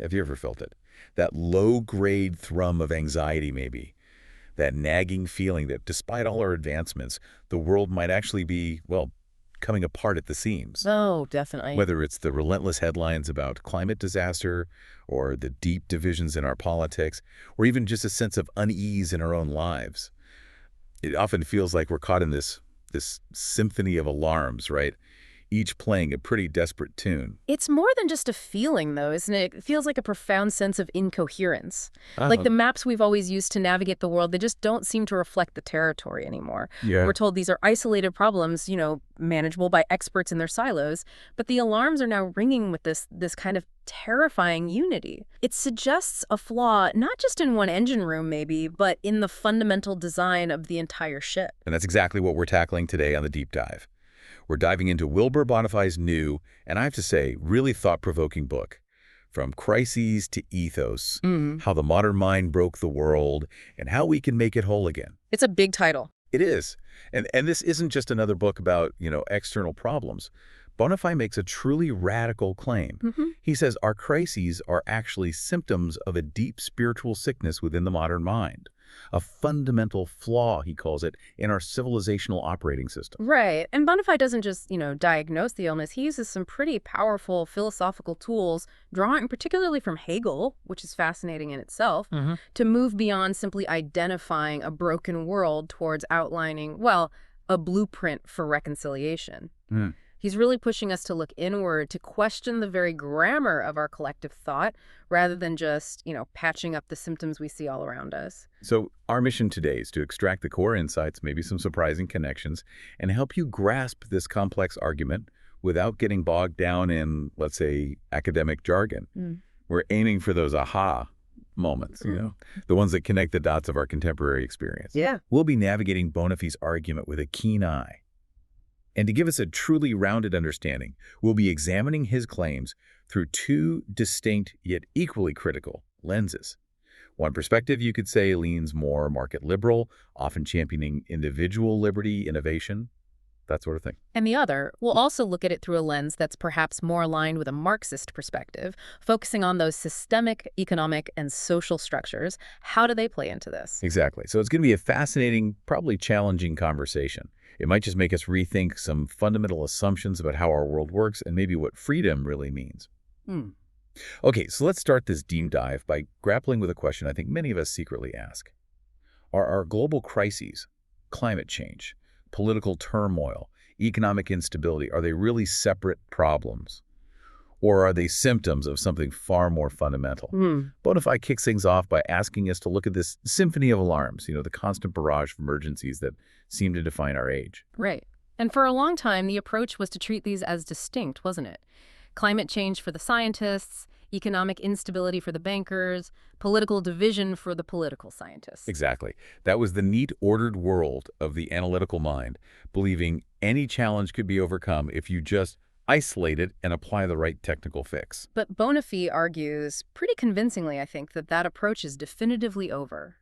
Have you ever felt it? That low-grade thrum of anxiety, maybe. That nagging feeling that despite all our advancements, the world might actually be, well, coming apart at the seams. Oh, definitely. Whether it's the relentless headlines about climate disaster, or the deep divisions in our politics, or even just a sense of unease in our own lives. It often feels like we're caught in this symphony of alarms, right? Each playing a pretty desperate tune. It's more than just a feeling, though, isn't it? It feels like a profound sense of incoherence. Like Oh, the maps we've always used to navigate the world, they just don't seem to reflect the territory anymore. yeah. We're told these are isolated problems, manageable by experts in their silos, but the alarms are now ringing with this kind of terrifying unity. It suggests a flaw not just in one engine room, maybe, but in the fundamental design of the entire ship. And that's exactly what we're tackling today on the Deep Dive. We're diving into Wilbur Bonifay's new, and I have to say, really thought-provoking book. From Crises to Ethos, How the Modern Mind Broke the World, and How We Can Make It Whole Again. It's a big title. It is. And this isn't just another book about, external problems. Bonifay makes a truly radical claim. He says our crises are actually symptoms of a deep spiritual sickness within the modern mind. A fundamental flaw, he calls it, in our civilizational operating system. Right. And Bonifay doesn't just, diagnose the illness. He uses some pretty powerful philosophical tools, drawing particularly from Hegel, which is fascinating in itself, to move beyond simply identifying a broken world towards outlining, well, a blueprint for reconciliation. He's really pushing us to look inward, to question the very grammar of our collective thought, rather than just, patching up the symptoms we see all around us. So our mission today is to extract the core insights, maybe some surprising connections, and help you grasp this complex argument without getting bogged down in, let's say, academic jargon. We're aiming for those aha moments, the ones that connect the dots of our contemporary experience. Yeah. We'll be navigating Bonifay's argument with a keen eye. And to give us a truly rounded understanding, we'll be examining his claims through two distinct yet equally critical lenses. One perspective, you could say, leans more market liberal, often championing individual liberty, innovation, that sort of thing. And the other, we'll also look at it through a lens that's perhaps more aligned with a Marxist perspective, focusing on those systemic, economic, and social structures. How do they play into this? Exactly. So it's going to be a fascinating, probably challenging conversation. It might just make us rethink some fundamental assumptions about how our world works and maybe what freedom really means. Okay, so let's start this deep dive by grappling with a question I think many of us secretly ask. Are our global crises, climate change, political turmoil, economic instability, are they really separate problems? Or are they symptoms of something far more fundamental? Bonifay kicks things off by asking us to look at this symphony of alarms, the constant barrage of emergencies that seem to define our age. Right. And for a long time, the approach was to treat these as distinct, wasn't it? Climate change for the scientists, economic instability for the bankers, political division for the political scientists. Exactly. That was the neat, ordered world of the analytical mind, believing any challenge could be overcome if you just isolate it and apply the right technical fix. But Bonifay argues, pretty convincingly, I think, that approach is definitively over.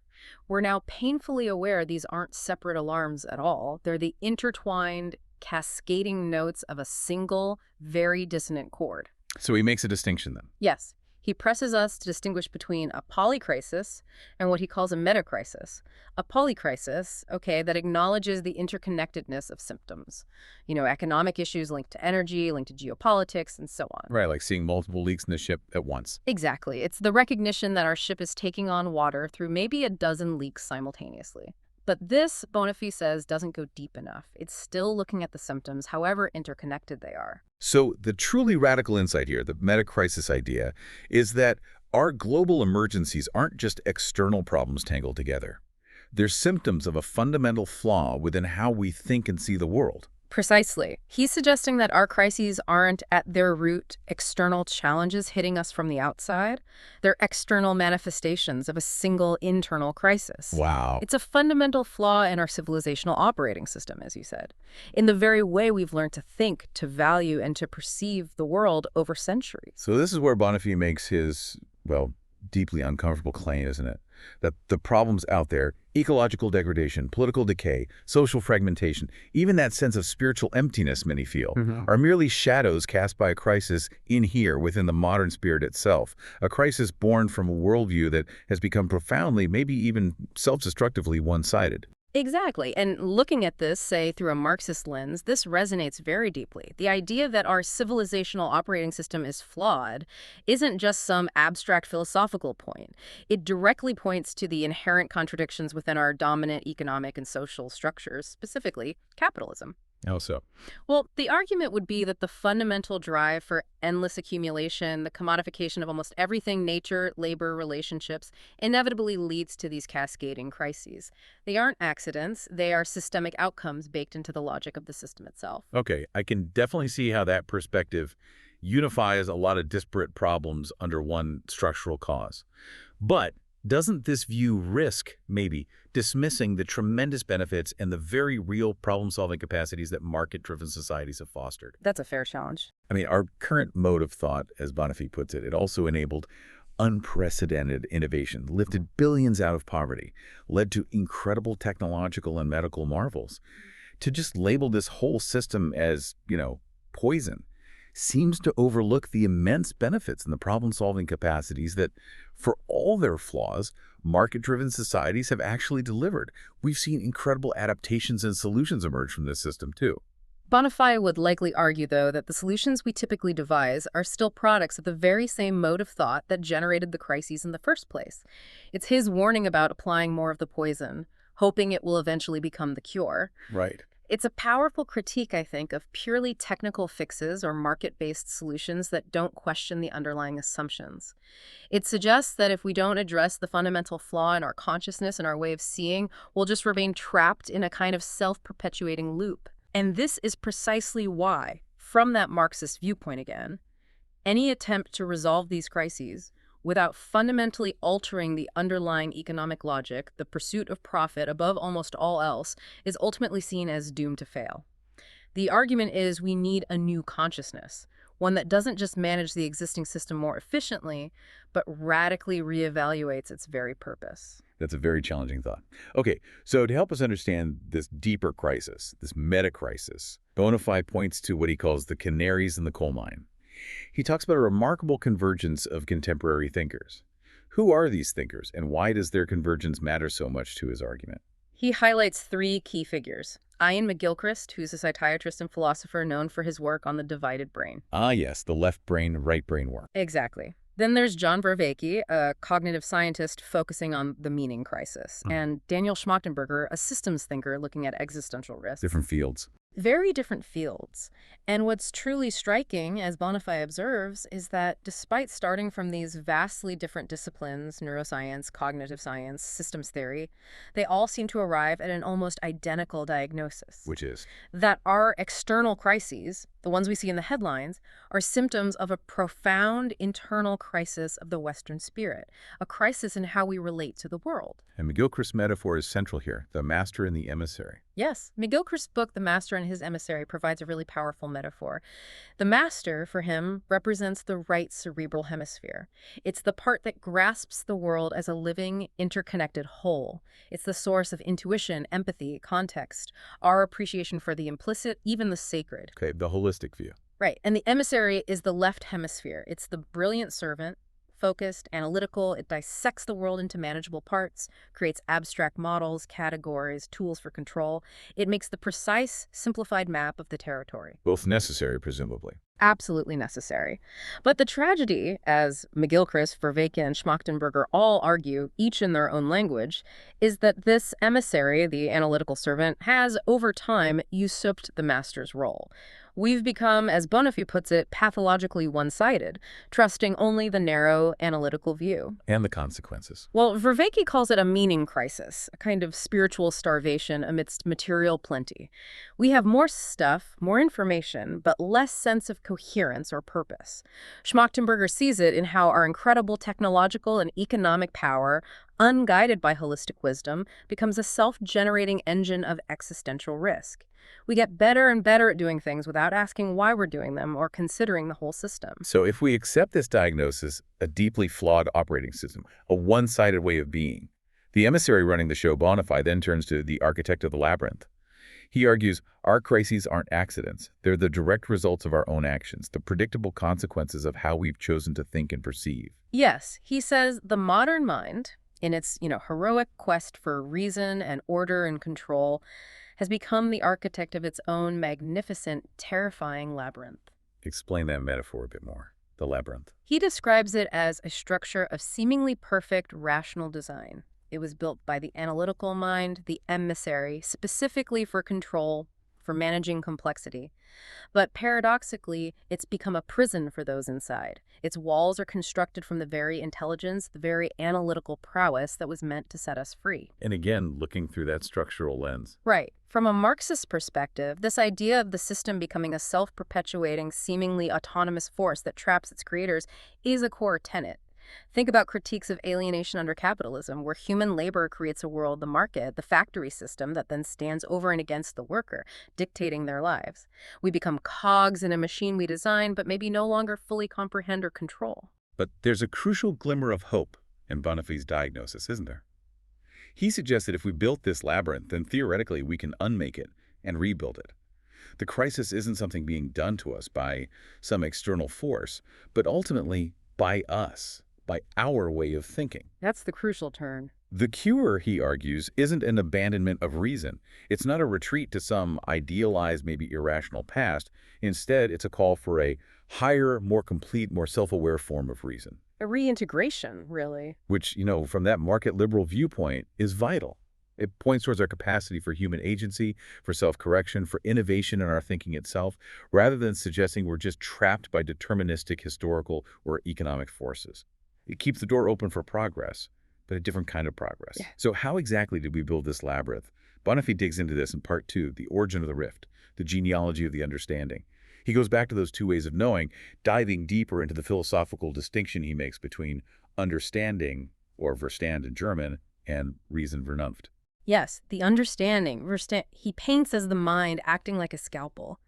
We're now painfully aware these aren't separate alarms at all. They're the intertwined, cascading notes of a single, very dissonant chord. So he makes a distinction then. Yes. He presses us to distinguish between a polycrisis and what he calls a metacrisis. A polycrisis, that acknowledges the interconnectedness of symptoms. Economic issues linked to energy, linked to geopolitics, and so on. Right, like seeing multiple leaks in the ship at once. Exactly. It's the recognition that our ship is taking on water through maybe a dozen leaks simultaneously. But this, Bonifay says, doesn't go deep enough. It's still looking at the symptoms, however interconnected they are. So the truly radical insight here, the metacrisis idea, is that our global emergencies aren't just external problems tangled together. They're symptoms of a fundamental flaw within how we think and see the world. Precisely. He's suggesting that our crises aren't at their root external challenges hitting us from the outside. They're external manifestations of a single internal crisis. Wow. It's a fundamental flaw in our civilizational operating system, as you said, in the very way we've learned to think, to value, and to perceive the world over centuries. So this is where Bonifay makes his, deeply uncomfortable claim, isn't it? that the problems out there, ecological degradation, political decay, social fragmentation, even that sense of spiritual emptiness many feel, are merely shadows cast by a crisis in here within the modern spirit itself, a crisis born from a worldview that has become profoundly, maybe even self-destructively one-sided. Exactly. And looking at this, say, through a Marxist lens, this resonates very deeply. The idea that our civilizational operating system is flawed isn't just some abstract philosophical point. It directly points to the inherent contradictions within our dominant economic and social structures, specifically capitalism. How so? Well, the argument would be that the fundamental drive for endless accumulation, the commodification of almost everything, nature, labor, relationships, inevitably leads to these cascading crises. They aren't accidents, they are systemic outcomes baked into the logic of the system itself. Okay, I can definitely see how that perspective unifies a lot of disparate problems under one structural cause. But doesn't this view risk, maybe, dismissing the tremendous benefits and the very real problem-solving capacities that market-driven societies have fostered? That's a fair challenge. I mean, our current mode of thought, as Bonifay puts it, it also enabled unprecedented innovation, lifted billions out of poverty, led to incredible technological and medical marvels. To just label this whole system as, poison seems to overlook the immense benefits and the problem-solving capacities that, for all their flaws, market-driven societies have actually delivered. We've seen incredible adaptations and solutions emerge from this system, too. Bonifay would likely argue, though, that the solutions we typically devise are still products of the very same mode of thought that generated the crises in the first place. It's his warning about applying more of the poison, hoping it will eventually become the cure. Right. It's a powerful critique, I think, of purely technical fixes or market-based solutions that don't question the underlying assumptions. It suggests that if we don't address the fundamental flaw in our consciousness and our way of seeing, we'll just remain trapped in a kind of self-perpetuating loop. And this is precisely why, from that Marxist viewpoint again, any attempt to resolve these crises without fundamentally altering the underlying economic logic, the pursuit of profit above almost all else, is ultimately seen as doomed to fail. The argument is we need a new consciousness, one that doesn't just manage the existing system more efficiently, but radically reevaluates its very purpose. That's a very challenging thought. Okay, so to help us understand this deeper crisis, this meta-crisis, Bonifay points to what he calls the canaries in the coal mine. He talks about a remarkable convergence of contemporary thinkers. Who are these thinkers, and why does their convergence matter so much to his argument? He highlights three key figures. Ian McGilchrist, who's a psychiatrist and philosopher known for his work on the divided brain. Ah, yes, the left brain, right brain work. Exactly. Then there's John Vervaeke, a cognitive scientist focusing on the meaning crisis, and Daniel Schmachtenberger, a systems thinker looking at existential risk. Different fields. Very different fields. And what's truly striking, as Bonifay observes, is that despite starting from these vastly different disciplines, neuroscience, cognitive science, systems theory, they all seem to arrive at an almost identical diagnosis. Which is? That our external crises, the ones we see in the headlines, are symptoms of a profound internal crisis of the Western spirit, a crisis in how we relate to the world. And McGilchrist's metaphor is central here, the master and the emissary. Yes, McGilchrist's book, The Master and His Emissary, provides a really powerful metaphor. The master, for him, represents the right cerebral hemisphere. It's the part that grasps the world as a living, interconnected whole. It's the source of intuition, empathy, context, our appreciation for the implicit, even the sacred. Okay, the holistic view. Right, and the emissary is the left hemisphere. It's the brilliant servant, focused, analytical. It dissects the world into manageable parts, creates abstract models, categories, tools for control. It makes the precise, simplified map of the territory. Both necessary, presumably. Absolutely necessary. But the tragedy, as McGilchrist, Vervaeke, and Schmachtenberger all argue, each in their own language, is that this emissary, the analytical servant, has, over time, usurped the master's role. We've become, as Bonifay puts it, pathologically one-sided, trusting only the narrow, analytical view. And the consequences. Well, Vervaeke calls it a meaning crisis, a kind of spiritual starvation amidst material plenty. We have more stuff, more information, but less sense of coherence or purpose. Schmachtenberger sees it in how our incredible technological and economic power unguided by holistic wisdom, becomes a self-generating engine of existential risk. We get better and better at doing things without asking why we're doing them or considering the whole system. So if we accept this diagnosis, a deeply flawed operating system, a one-sided way of being, the emissary running the show, Bonify, then turns to the architect of the labyrinth. He argues our crises aren't accidents. They're the direct results of our own actions, the predictable consequences of how we've chosen to think and perceive. Yes, he says the modern mind, in its, heroic quest for reason and order and control, has become the architect of its own magnificent, terrifying labyrinth. Explain that metaphor a bit more, the labyrinth. He describes it as a structure of seemingly perfect, rational design. It was built by the analytical mind, the emissary, specifically for control, for managing complexity. But paradoxically, it's become a prison for those inside. Its walls are constructed from the very intelligence, the very analytical prowess that was meant to set us free. And again, looking through that structural lens. Right. From a Marxist perspective, this idea of the system becoming a self-perpetuating, seemingly autonomous force that traps its creators is a core tenet. Think about critiques of alienation under capitalism, where human labor creates a world, the market, the factory system, that then stands over and against the worker, dictating their lives. We become cogs in a machine we design, but maybe no longer fully comprehend or control. But there's a crucial glimmer of hope in Bonifay's diagnosis, isn't there? He suggests that if we built this labyrinth, then theoretically we can unmake it and rebuild it. The crisis isn't something being done to us by some external force, but ultimately by us. By our way of thinking. That's the crucial turn. The cure, he argues, isn't an abandonment of reason. It's not a retreat to some idealized, maybe irrational past. Instead, it's a call for a higher, more complete, more self-aware form of reason. A reintegration, really. Which, from that market liberal viewpoint, is vital. It points towards our capacity for human agency, for self-correction, for innovation in our thinking itself, rather than suggesting we're just trapped by deterministic historical or economic forces. It keeps the door open for progress, but a different kind of progress. Yeah. So how exactly did we build this labyrinth? Bonifay digs into this in part 2, the origin of the rift, the genealogy of the understanding. He goes back to those two ways of knowing, diving deeper into the philosophical distinction he makes between understanding, or Verstand in German, and Reason, Vernunft. Yes, the understanding. He paints as the mind acting like a scalpel.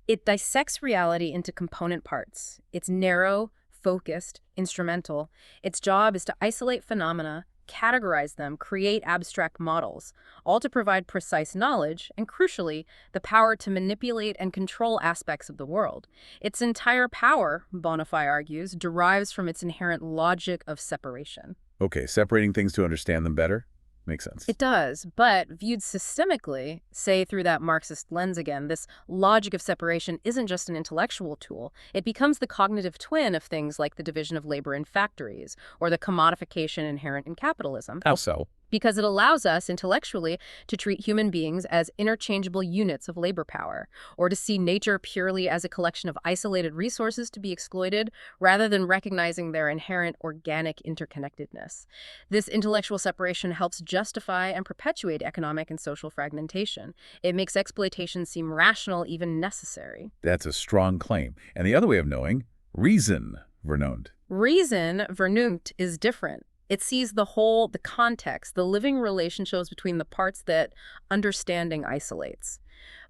It dissects reality into component parts. It's narrow, focused, instrumental. Its job is to isolate phenomena, categorize them, create abstract models, all to provide precise knowledge and, crucially, the power to manipulate and control aspects of the world. Its entire power, Bonifay argues, derives from its inherent logic of separation. Okay, separating things to understand them better? Makes sense. It does, but viewed systemically, say through that Marxist lens again, this logic of separation isn't just an intellectual tool. It becomes the cognitive twin of things like the division of labor in factories or the commodification inherent in capitalism. How so? Because it allows us intellectually to treat human beings as interchangeable units of labor power, or to see nature purely as a collection of isolated resources to be exploited, rather than recognizing their inherent organic interconnectedness. This intellectual separation helps justify and perpetuate economic and social fragmentation. It makes exploitation seem rational, even necessary. That's a strong claim. And the other way of knowing, Reason, Vernunft. Reason, Vernunft, is different. It sees the whole, the context, the living relationships between the parts that understanding isolates.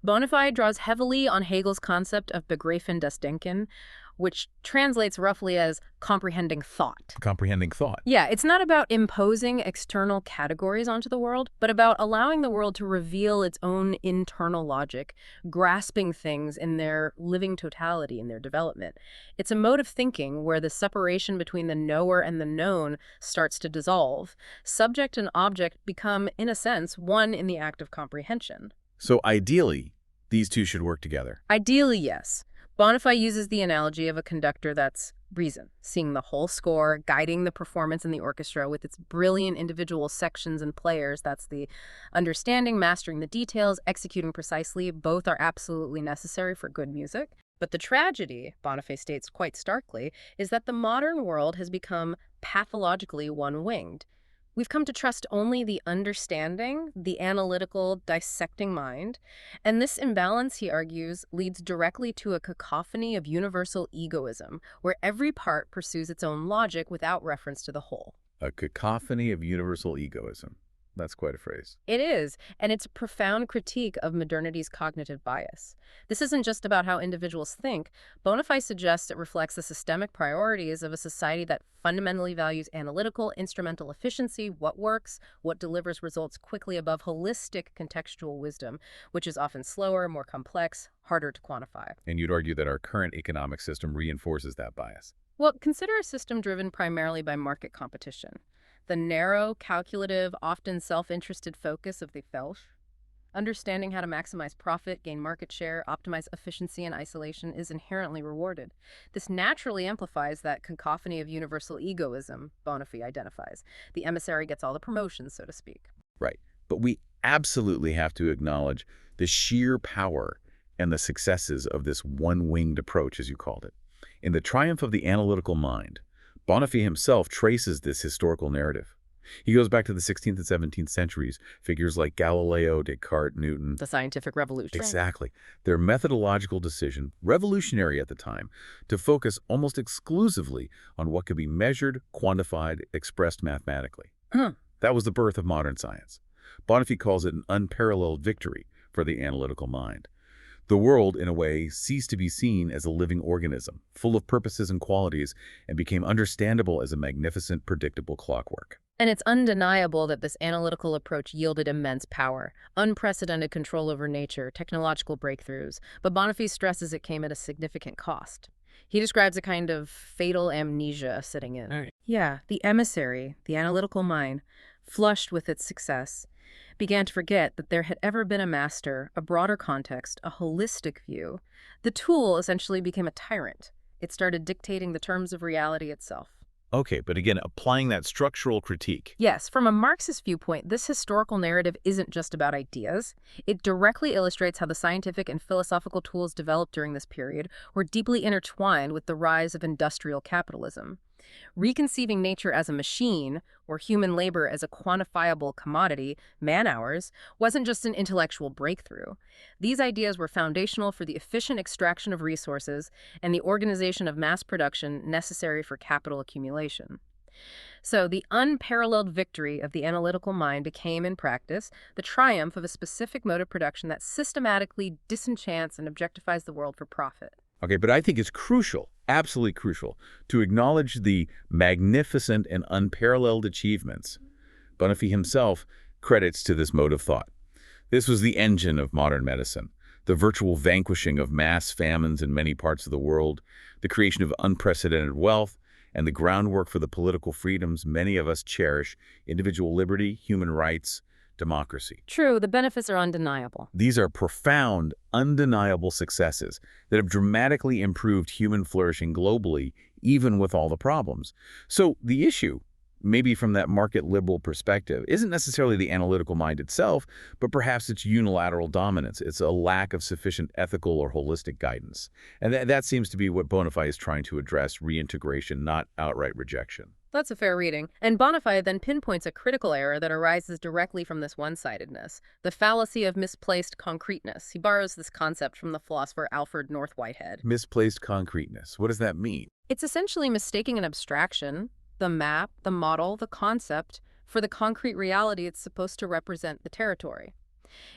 Bonifay draws heavily on Hegel's concept of Begreifen das Denken, which translates roughly as comprehending thought. Comprehending thought. Yeah, it's not about imposing external categories onto the world, but about allowing the world to reveal its own internal logic, grasping things in their living totality, in their development. It's a mode of thinking where the separation between the knower and the known starts to dissolve. Subject and object become, in a sense, one in the act of comprehension. So ideally, these two should work together. Ideally, yes. Bonifay uses the analogy of a conductor that's reason, seeing the whole score, guiding the performance in the orchestra with its brilliant individual sections and players. That's the understanding, mastering the details, executing precisely. Both are absolutely necessary for good music. But the tragedy, Bonifay states quite starkly, is that the modern world has become pathologically one-winged. We've come to trust only the understanding, the analytical, dissecting mind. And this imbalance, he argues, leads directly to a cacophony of universal egoism, where every part pursues its own logic without reference to the whole. A cacophony of universal egoism. That's quite a phrase. It is, and it's a profound critique of modernity's cognitive bias. This isn't just about how individuals think. Bonafide suggests it reflects the systemic priorities of a society that fundamentally values analytical, instrumental efficiency, what works, what delivers results quickly above holistic contextual wisdom, which is often slower, more complex, harder to quantify. And you'd argue that our current economic system reinforces that bias. Well, consider a system driven primarily by market competition. The narrow, calculative, often self-interested focus of the Felsch. Understanding how to maximize profit, gain market share, optimize efficiency and isolation is inherently rewarded. This naturally amplifies that cacophony of universal egoism Bonafide identifies. The emissary gets all the promotions, so to speak. Right. But we absolutely have to acknowledge the sheer power and the successes of this one-winged approach, as you called it. In The Triumph of the Analytical Mind, Bonafide himself traces this historical narrative. He goes back to the 16th and 17th centuries, figures like Galileo, Descartes, Newton. The scientific revolution. Exactly. Their methodological decision, revolutionary at the time, to focus almost exclusively on what could be measured, quantified, expressed mathematically. That was the birth of modern science. Bonafide calls it an unparalleled victory for the analytical mind. The world, in a way, ceased to be seen as a living organism, full of purposes and qualities, and became understandable as a magnificent, predictable clockwork. And it's undeniable that this analytical approach yielded immense power, unprecedented control over nature, technological breakthroughs, but Bonafide stresses it came at a significant cost. He describes a kind of fatal amnesia setting in. Right. Yeah, the emissary, the analytical mind, flushed with its success, began to forget that there had ever been a master, a broader context, a holistic view. The tool essentially became a tyrant. It started dictating the terms of reality itself. Okay, but again, applying that structural critique. Yes, from a Marxist viewpoint, this historical narrative isn't just about ideas. It directly illustrates how the scientific and philosophical tools developed during this period were deeply intertwined with the rise of industrial capitalism. Reconceiving nature as a machine, or human labor as a quantifiable commodity, man-hours, wasn't just an intellectual breakthrough. These ideas were foundational for the efficient extraction of resources and the organization of mass production necessary for capital accumulation. So the unparalleled victory of the analytical mind became, in practice, the triumph of a specific mode of production that systematically disenchants and objectifies the world for profit. Okay, but I think it's crucial, absolutely crucial, to acknowledge the magnificent and unparalleled achievements Bonafide himself credits to this mode of thought. This was the engine of modern medicine, the virtual vanquishing of mass famines in many parts of the world, the creation of unprecedented wealth, and the groundwork for the political freedoms many of us cherish: individual liberty, human rights, democracy. True, the benefits are undeniable. These are profound, undeniable successes that have dramatically improved human flourishing globally, even with all the problems. So the issue, maybe from that market liberal perspective, isn't necessarily the analytical mind itself, but perhaps its unilateral dominance. It's a lack of sufficient ethical or holistic guidance. And that seems to be what Bonafide is trying to address: reintegration, not outright rejection. That's a fair reading. And Bonafide then pinpoints a critical error that arises directly from this one-sidedness, the fallacy of misplaced concreteness. He borrows this concept from the philosopher Alfred North Whitehead. Misplaced concreteness. What does that mean? It's essentially mistaking an abstraction, the map, the model, the concept, for the concrete reality it's supposed to represent the territory.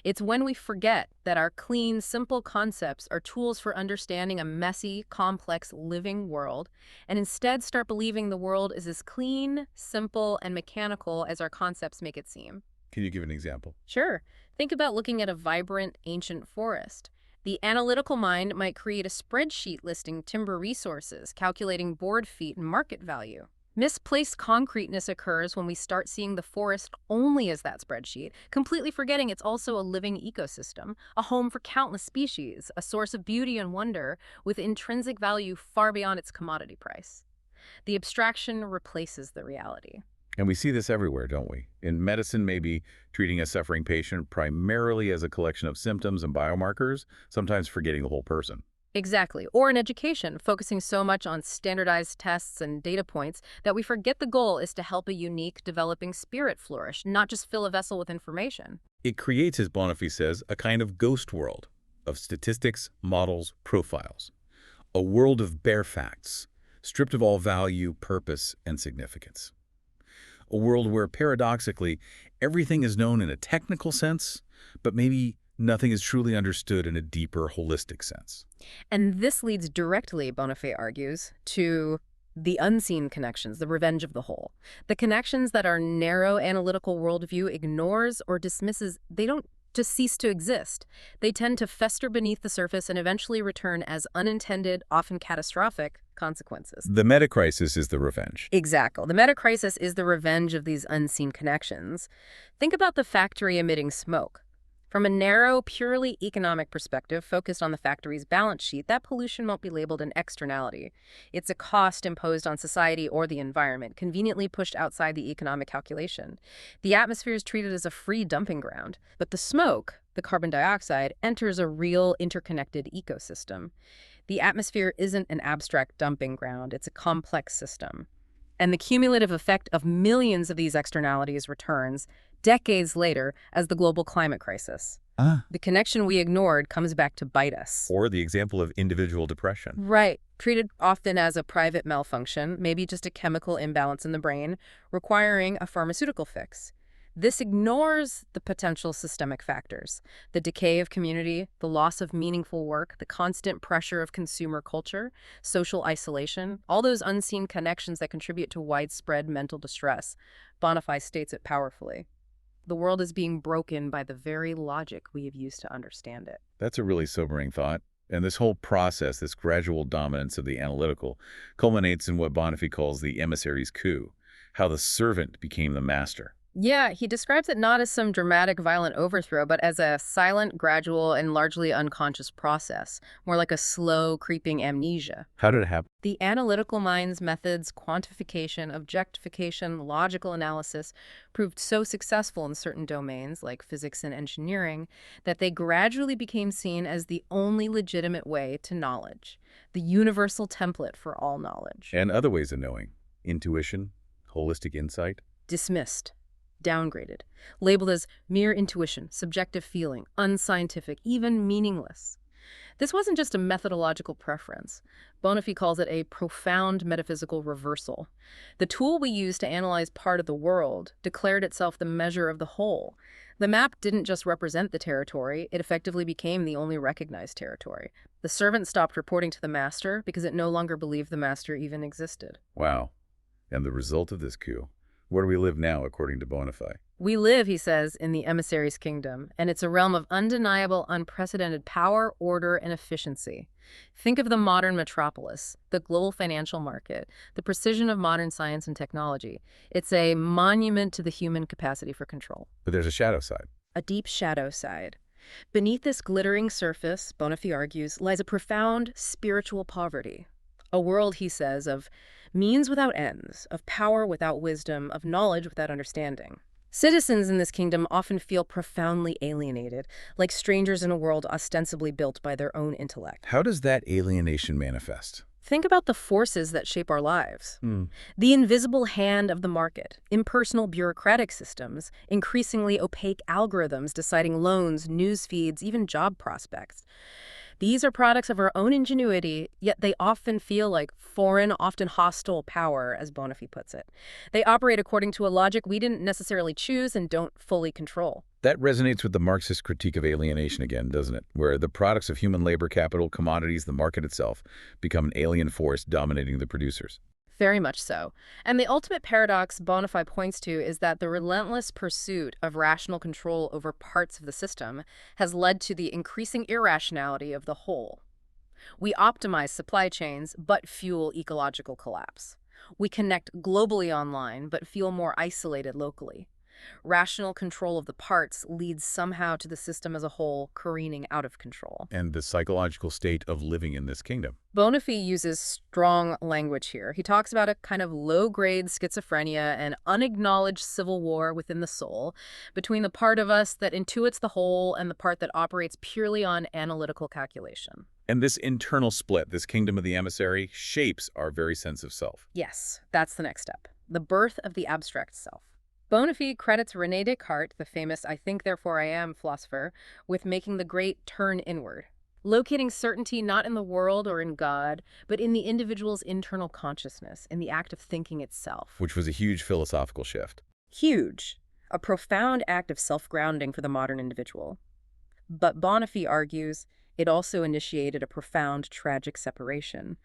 It's when we forget that our clean, simple concepts are tools for understanding a messy, complex, living world, and instead start believing the world is as clean, simple, and mechanical as our concepts make it seem. Can you give an example? Sure. Think about looking at a vibrant, ancient forest. The analytical mind might create a spreadsheet listing timber resources, calculating board feet and market value. Misplaced concreteness occurs when we start seeing the forest only as that spreadsheet, completely forgetting it's also a living ecosystem, a home for countless species, a source of beauty and wonder, with intrinsic value far beyond its commodity price. The abstraction replaces the reality. And we see this everywhere, don't we? In medicine, maybe treating a suffering patient primarily as a collection of symptoms and biomarkers, sometimes forgetting the whole person. Exactly. Or in education, focusing so much on standardized tests and data points that we forget the goal is to help a unique, developing spirit flourish, not just fill a vessel with information. It creates, as Bonafide says, a kind of ghost world of statistics, models, profiles. A world of bare facts, stripped of all value, purpose, and significance. A world where, paradoxically, everything is known in a technical sense, but maybe nothing is truly understood in a deeper, holistic sense. And this leads directly, Bonafé argues, to the unseen connections, the revenge of the whole. The connections that our narrow analytical worldview ignores or dismisses, they don't just cease to exist. They tend to fester beneath the surface and eventually return as unintended, often catastrophic, consequences. The Metacrisis is the revenge. Exactly. The Metacrisis is the revenge of these unseen connections. Think about the factory emitting smoke. From a narrow, purely economic perspective focused on the factory's balance sheet, that pollution won't be labeled an externality. It's a cost imposed on society or the environment, conveniently pushed outside the economic calculation. The atmosphere is treated as a free dumping ground. But the smoke, the carbon dioxide, enters a real interconnected ecosystem. The atmosphere isn't an abstract dumping ground, it's a complex system. And the cumulative effect of millions of these externalities returns decades later as the global climate crisis. The connection we ignored comes back to bite us. Or the example of individual depression. Right. Treated often as a private malfunction, maybe just a chemical imbalance in the brain, requiring a pharmaceutical fix. This ignores the potential systemic factors, the decay of community, the loss of meaningful work, the constant pressure of consumer culture, social isolation, all those unseen connections that contribute to widespread mental distress. Bonafé states it powerfully. The world is being broken by the very logic we have used to understand it. That's a really sobering thought. And this whole process, this gradual dominance of the analytical, culminates in what Bonafé calls the emissary's coup, how the servant became the master. Yeah, he describes it not as some dramatic, violent overthrow, but as a silent, gradual, and largely unconscious process, more like a slow, creeping amnesia. How did it happen? The analytical mind's methods, quantification, objectification, logical analysis, proved so successful in certain domains, like physics and engineering, that they gradually became seen as the only legitimate way to knowledge, the universal template for all knowledge. And other ways of knowing. Intuition, holistic insight. Dismissed. Downgraded, labeled as mere intuition, subjective feeling, unscientific, even meaningless. This wasn't just a methodological preference. Bonafé calls it a profound metaphysical reversal. The tool we use to analyze part of the world declared itself the measure of the whole. The map didn't just represent the territory, it effectively became the only recognized territory. The servant stopped reporting to the master because it no longer believed the master even existed. Wow. And the result of this coup? Where do we live now, according to Bonafé? We live, he says, in the emissary's kingdom, and it's a realm of undeniable, unprecedented power, order, and efficiency. Think of the modern metropolis, the global financial market, the precision of modern science and technology. It's a monument to the human capacity for control. But there's a shadow side. A deep shadow side. Beneath this glittering surface, Bonafé argues, lies a profound spiritual poverty. A world, he says, of means without ends, of power without wisdom, of knowledge without understanding. Citizens in this kingdom often feel profoundly alienated, like strangers in a world ostensibly built by their own intellect. How does that alienation manifest? Think about the forces that shape our lives. The invisible hand of the market, impersonal bureaucratic systems, increasingly opaque algorithms deciding loans, news feeds, even job prospects. These are products of our own ingenuity, yet they often feel like foreign, often hostile power, as Bonafé puts it. They operate according to a logic we didn't necessarily choose and don't fully control. That resonates with the Marxist critique of alienation again, doesn't it? Where the products of human labor, capital, commodities, the market itself, become an alien force dominating the producers. Very much so. And the ultimate paradox Bonafé points to is that the relentless pursuit of rational control over parts of the system has led to the increasing irrationality of the whole. We optimize supply chains, but fuel ecological collapse. We connect globally online, but feel more isolated locally. Rational control of the parts leads somehow to the system as a whole careening out of control. And the psychological state of living in this kingdom. Bonafé uses strong language here. He talks about a kind of low-grade schizophrenia and unacknowledged civil war within the soul, between the part of us that intuits the whole and the part that operates purely on analytical calculation. And this internal split, this kingdom of the emissary, shapes our very sense of self. Yes, that's the next step. The birth of the abstract self. Bonafé credits René Descartes, the famous I think, therefore I am philosopher, with making the great turn inward. Locating certainty not in the world or in God, but in the individual's internal consciousness, in the act of thinking itself. Which was a huge philosophical shift. Huge. A profound act of self-grounding for the modern individual. But Bonifay argues it also initiated a profound tragic separation.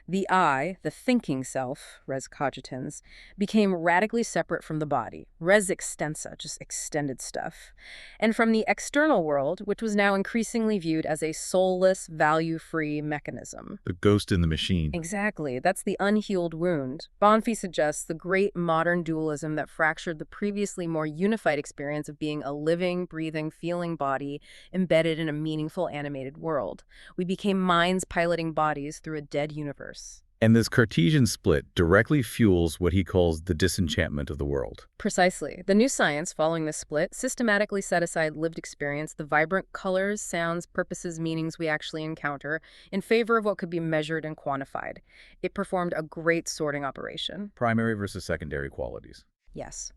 The I, the thinking self, res cogitans, became radically separate from the body, res extensa, just extended stuff, and from the external world, which was now increasingly viewed as a soulless, value-free mechanism. The ghost in the machine. Exactly. That's the unhealed wound. Bonfy suggests the great modern dualism that fractured the previously more unified experience of being a living, breathing, feeling body embedded in a meaningful, animated world. We became minds piloting bodies through a dead universe. And this Cartesian split directly fuels what he calls the disenchantment of the world. Precisely. The new science, following this split, systematically set aside lived experience, the vibrant colors, sounds, purposes, meanings we actually encounter, in favor of what could be measured and quantified. It performed a great sorting operation. Primary versus secondary qualities. Yes.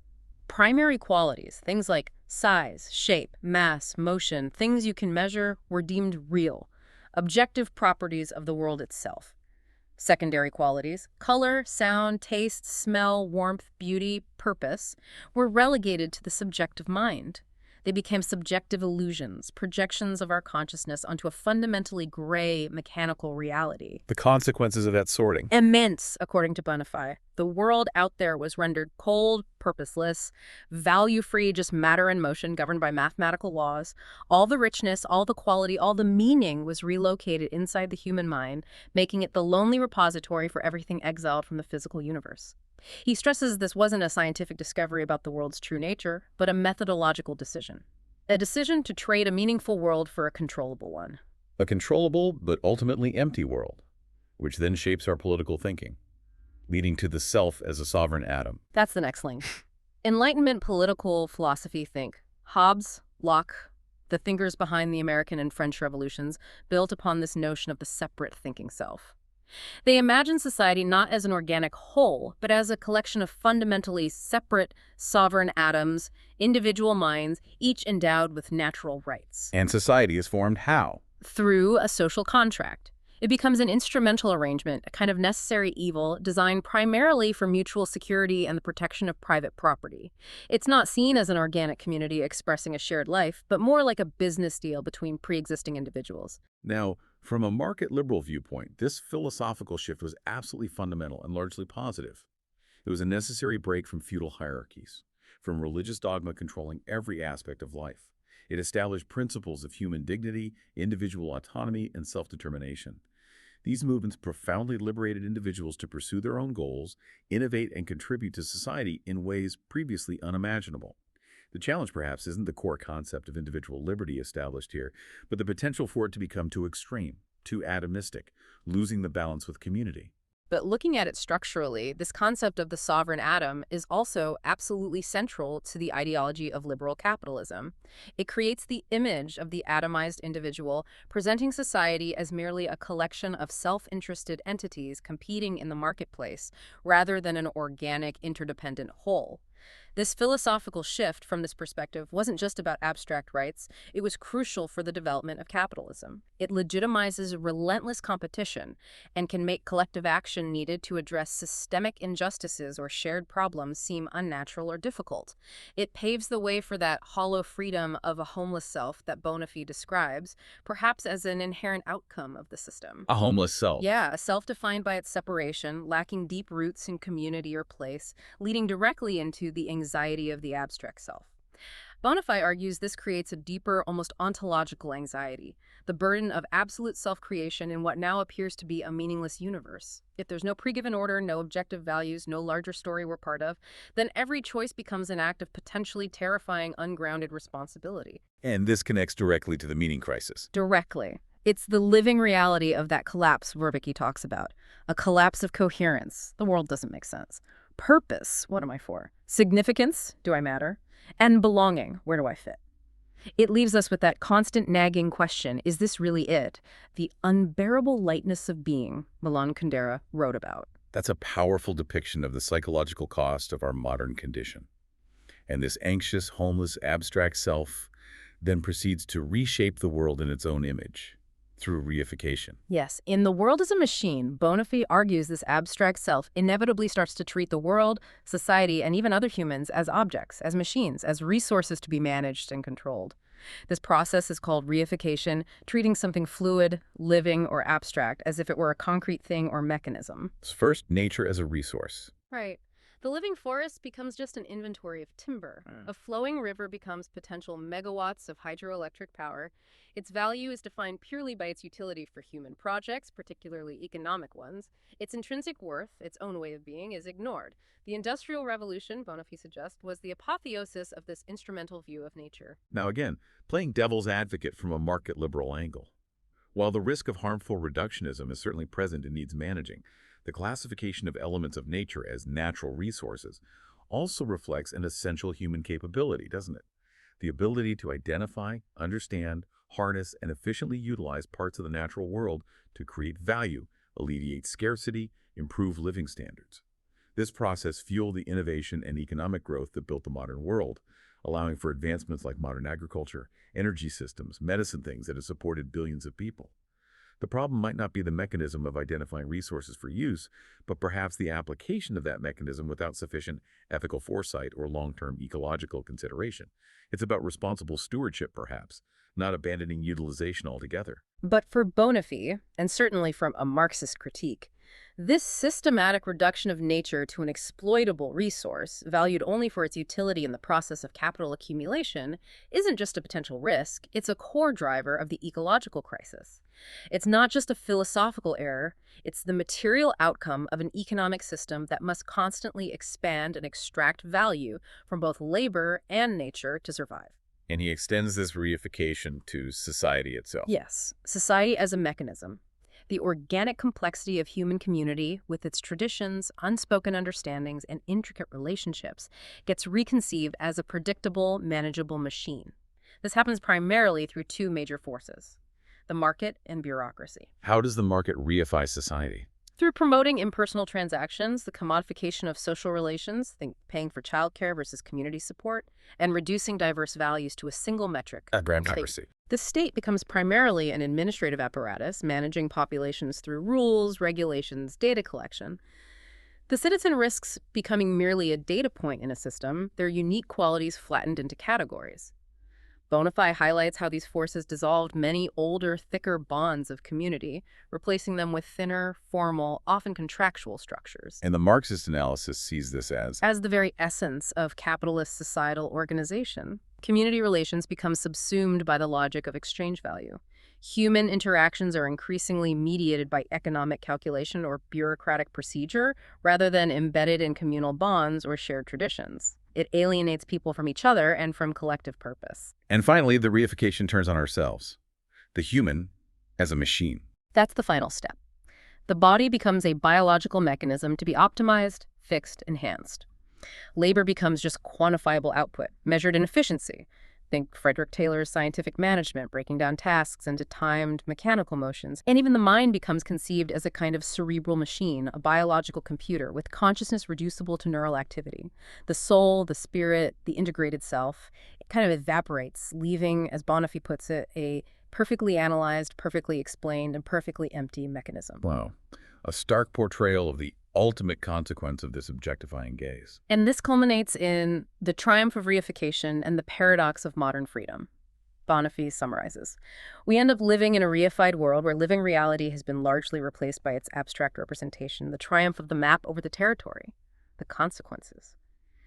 Primary qualities, things like size, shape, mass, motion, things you can measure, were deemed real, objective properties of the world itself. Secondary qualities, color, sound, taste, smell, warmth, beauty, purpose, were relegated to the subjective mind. They became subjective illusions, projections of our consciousness onto a fundamentally gray, mechanical reality. The consequences of that sorting. Immense, according to Bonifay. The world out there was rendered cold, purposeless, value-free, just matter and motion governed by mathematical laws. All the richness, all the quality, all the meaning was relocated inside the human mind, making it the lonely repository for everything exiled from the physical universe. He stresses this wasn't a scientific discovery about the world's true nature, but a methodological decision. A decision to trade a meaningful world for a controllable one. A controllable but ultimately empty world, which then shapes our political thinking, leading to the self as a sovereign atom. That's the next link. Enlightenment political philosophy think. Hobbes, Locke, the thinkers behind the American and French revolutions, built upon this notion of the separate thinking self. They imagine society not as an organic whole, but as a collection of fundamentally separate, sovereign atoms, individual minds, each endowed with natural rights. And society is formed how? Through a social contract. It becomes an instrumental arrangement, a kind of necessary evil designed primarily for mutual security and the protection of private property. It's not seen as an organic community expressing a shared life, but more like a business deal between pre-existing individuals. Now, from a market liberal viewpoint, this philosophical shift was absolutely fundamental and largely positive. It was a necessary break from feudal hierarchies, from religious dogma controlling every aspect of life. It established principles of human dignity, individual autonomy, and self-determination. These movements profoundly liberated individuals to pursue their own goals, innovate, and contribute to society in ways previously unimaginable. The challenge, perhaps, isn't the core concept of individual liberty established here, but the potential for it to become too extreme, too atomistic, losing the balance with community. But looking at it structurally, this concept of the sovereign atom is also absolutely central to the ideology of liberal capitalism. It creates the image of the atomized individual, presenting society as merely a collection of self-interested entities competing in the marketplace, rather than an organic, interdependent whole. This philosophical shift from this perspective wasn't just about abstract rights, it was crucial for the development of capitalism. It legitimizes relentless competition and can make collective action needed to address systemic injustices or shared problems seem unnatural or difficult. It paves the way for that hollow freedom of a homeless self that Bonifay describes, perhaps as an inherent outcome of the system. A homeless self. Yeah, a self defined by its separation, lacking deep roots in community or place, leading directly into the anxiety of the abstract self. Bonifay argues this creates a deeper, almost ontological anxiety, the burden of absolute self-creation in what now appears to be a meaningless universe. If there's no pre-given order, no objective values, no larger story we're part of, then every choice becomes an act of potentially terrifying, ungrounded responsibility. And this connects directly to the meaning crisis. Directly. It's the living reality of that collapse Verbicki talks about. A collapse of coherence. The world doesn't make sense. Purpose. What am I for? Significance. Do I matter? And belonging. Where do I fit? It leaves us with that constant nagging question, is this really it? The unbearable lightness of being, Milan Kundera wrote about. That's a powerful depiction of the psychological cost of our modern condition. And this anxious, homeless, abstract self then proceeds to reshape the world in its own image. through reification. Yes, in The World as a Machine, Bonafé argues this abstract self inevitably starts to treat the world, society, and even other humans as objects, as machines, as resources to be managed and controlled. This process is called reification, treating something fluid, living, or abstract as if it were a concrete thing or mechanism. First, nature as a resource. Right. The living forest becomes just an inventory of timber. A flowing river becomes potential megawatts of hydroelectric power. Its value is defined purely by its utility for human projects, particularly economic ones. Its intrinsic worth, its own way of being, is ignored. The Industrial Revolution, Bonafé suggests, was the apotheosis of this instrumental view of nature. Now again, playing devil's advocate from a market liberal angle. While the risk of harmful reductionism is certainly present and needs managing, the classification of elements of nature as natural resources also reflects an essential human capability, doesn't it? The ability to identify, understand, harness, and efficiently utilize parts of the natural world to create value, alleviate scarcity, improve living standards. This process fueled the innovation and economic growth that built the modern world, allowing for advancements like modern agriculture, energy systems, medicine things that have supported billions of people. The problem might not be the mechanism of identifying resources for use, but perhaps the application of that mechanism without sufficient ethical foresight or long-term ecological consideration. It's about responsible stewardship, perhaps, not abandoning utilization altogether. But for Bonafé, and certainly from a Marxist critique, this systematic reduction of nature to an exploitable resource, valued only for its utility in the process of capital accumulation, isn't just a potential risk, it's a core driver of the ecological crisis. It's not just a philosophical error, it's the material outcome of an economic system that must constantly expand and extract value from both labor and nature to survive. And he extends this reification to society itself. Yes, society as a mechanism. The organic complexity of human community, with its traditions, unspoken understandings, and intricate relationships, gets reconceived as a predictable, manageable machine. This happens primarily through two major forces: the market and bureaucracy. How does the market reify society? Through promoting impersonal transactions, the commodification of social relations, think paying for childcare versus community support, and reducing diverse values to a single metric. Democracy. The state becomes primarily an administrative apparatus, managing populations through rules, regulations, data collection. The citizen risks becoming merely a data point in a system, their unique qualities flattened into categories. Bonafé highlights how these forces dissolved many older, thicker bonds of community, replacing them with thinner, formal, often contractual structures. And the Marxist analysis sees this as the very essence of capitalist societal organization. Community relations become subsumed by the logic of exchange value. Human interactions are increasingly mediated by economic calculation or bureaucratic procedure, rather than embedded in communal bonds or shared traditions. It alienates people from each other and from collective purpose. And finally, the reification turns on ourselves, the human as a machine. That's the final step. The body becomes a biological mechanism to be optimized, fixed, enhanced. Labor becomes just quantifiable output, measured in efficiency. Think Frederick Taylor's scientific management, breaking down tasks into timed mechanical motions. And even the mind becomes conceived as a kind of cerebral machine, a biological computer with consciousness reducible to neural activity. The soul, the spirit, the integrated self, it kind of evaporates, leaving, as Bonafé puts it, a perfectly analyzed, perfectly explained, and perfectly empty mechanism. Wow. A stark portrayal of the ultimate consequence of this objectifying gaze. And this culminates in the triumph of reification and the paradox of modern freedom. Bonafé summarizes. We end up living in a reified world where living reality has been largely replaced by its abstract representation, the triumph of the map over the territory, the consequences.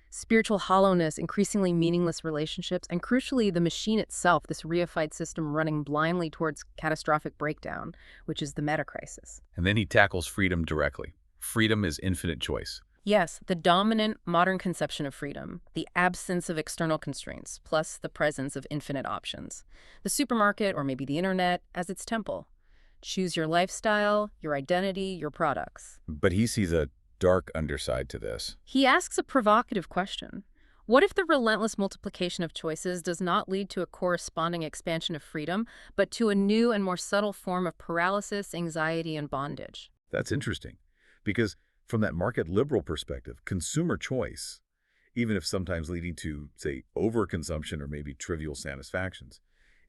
Spiritual hollowness, increasingly meaningless relationships, and crucially the machine itself, this reified system running blindly towards catastrophic breakdown, which is the Metacrisis. And then he tackles freedom directly. Freedom is infinite choice. Yes, the dominant modern conception of freedom, the absence of external constraints, plus the presence of infinite options. The supermarket, or maybe the internet, as its temple. Choose your lifestyle, your identity, your products. But he sees a dark underside to this. He asks a provocative question. What if the relentless multiplication of choices does not lead to a corresponding expansion of freedom, but to a new and more subtle form of paralysis, anxiety, and bondage? That's interesting, because from that market liberal perspective, consumer choice, even if sometimes leading to, say, overconsumption or maybe trivial satisfactions,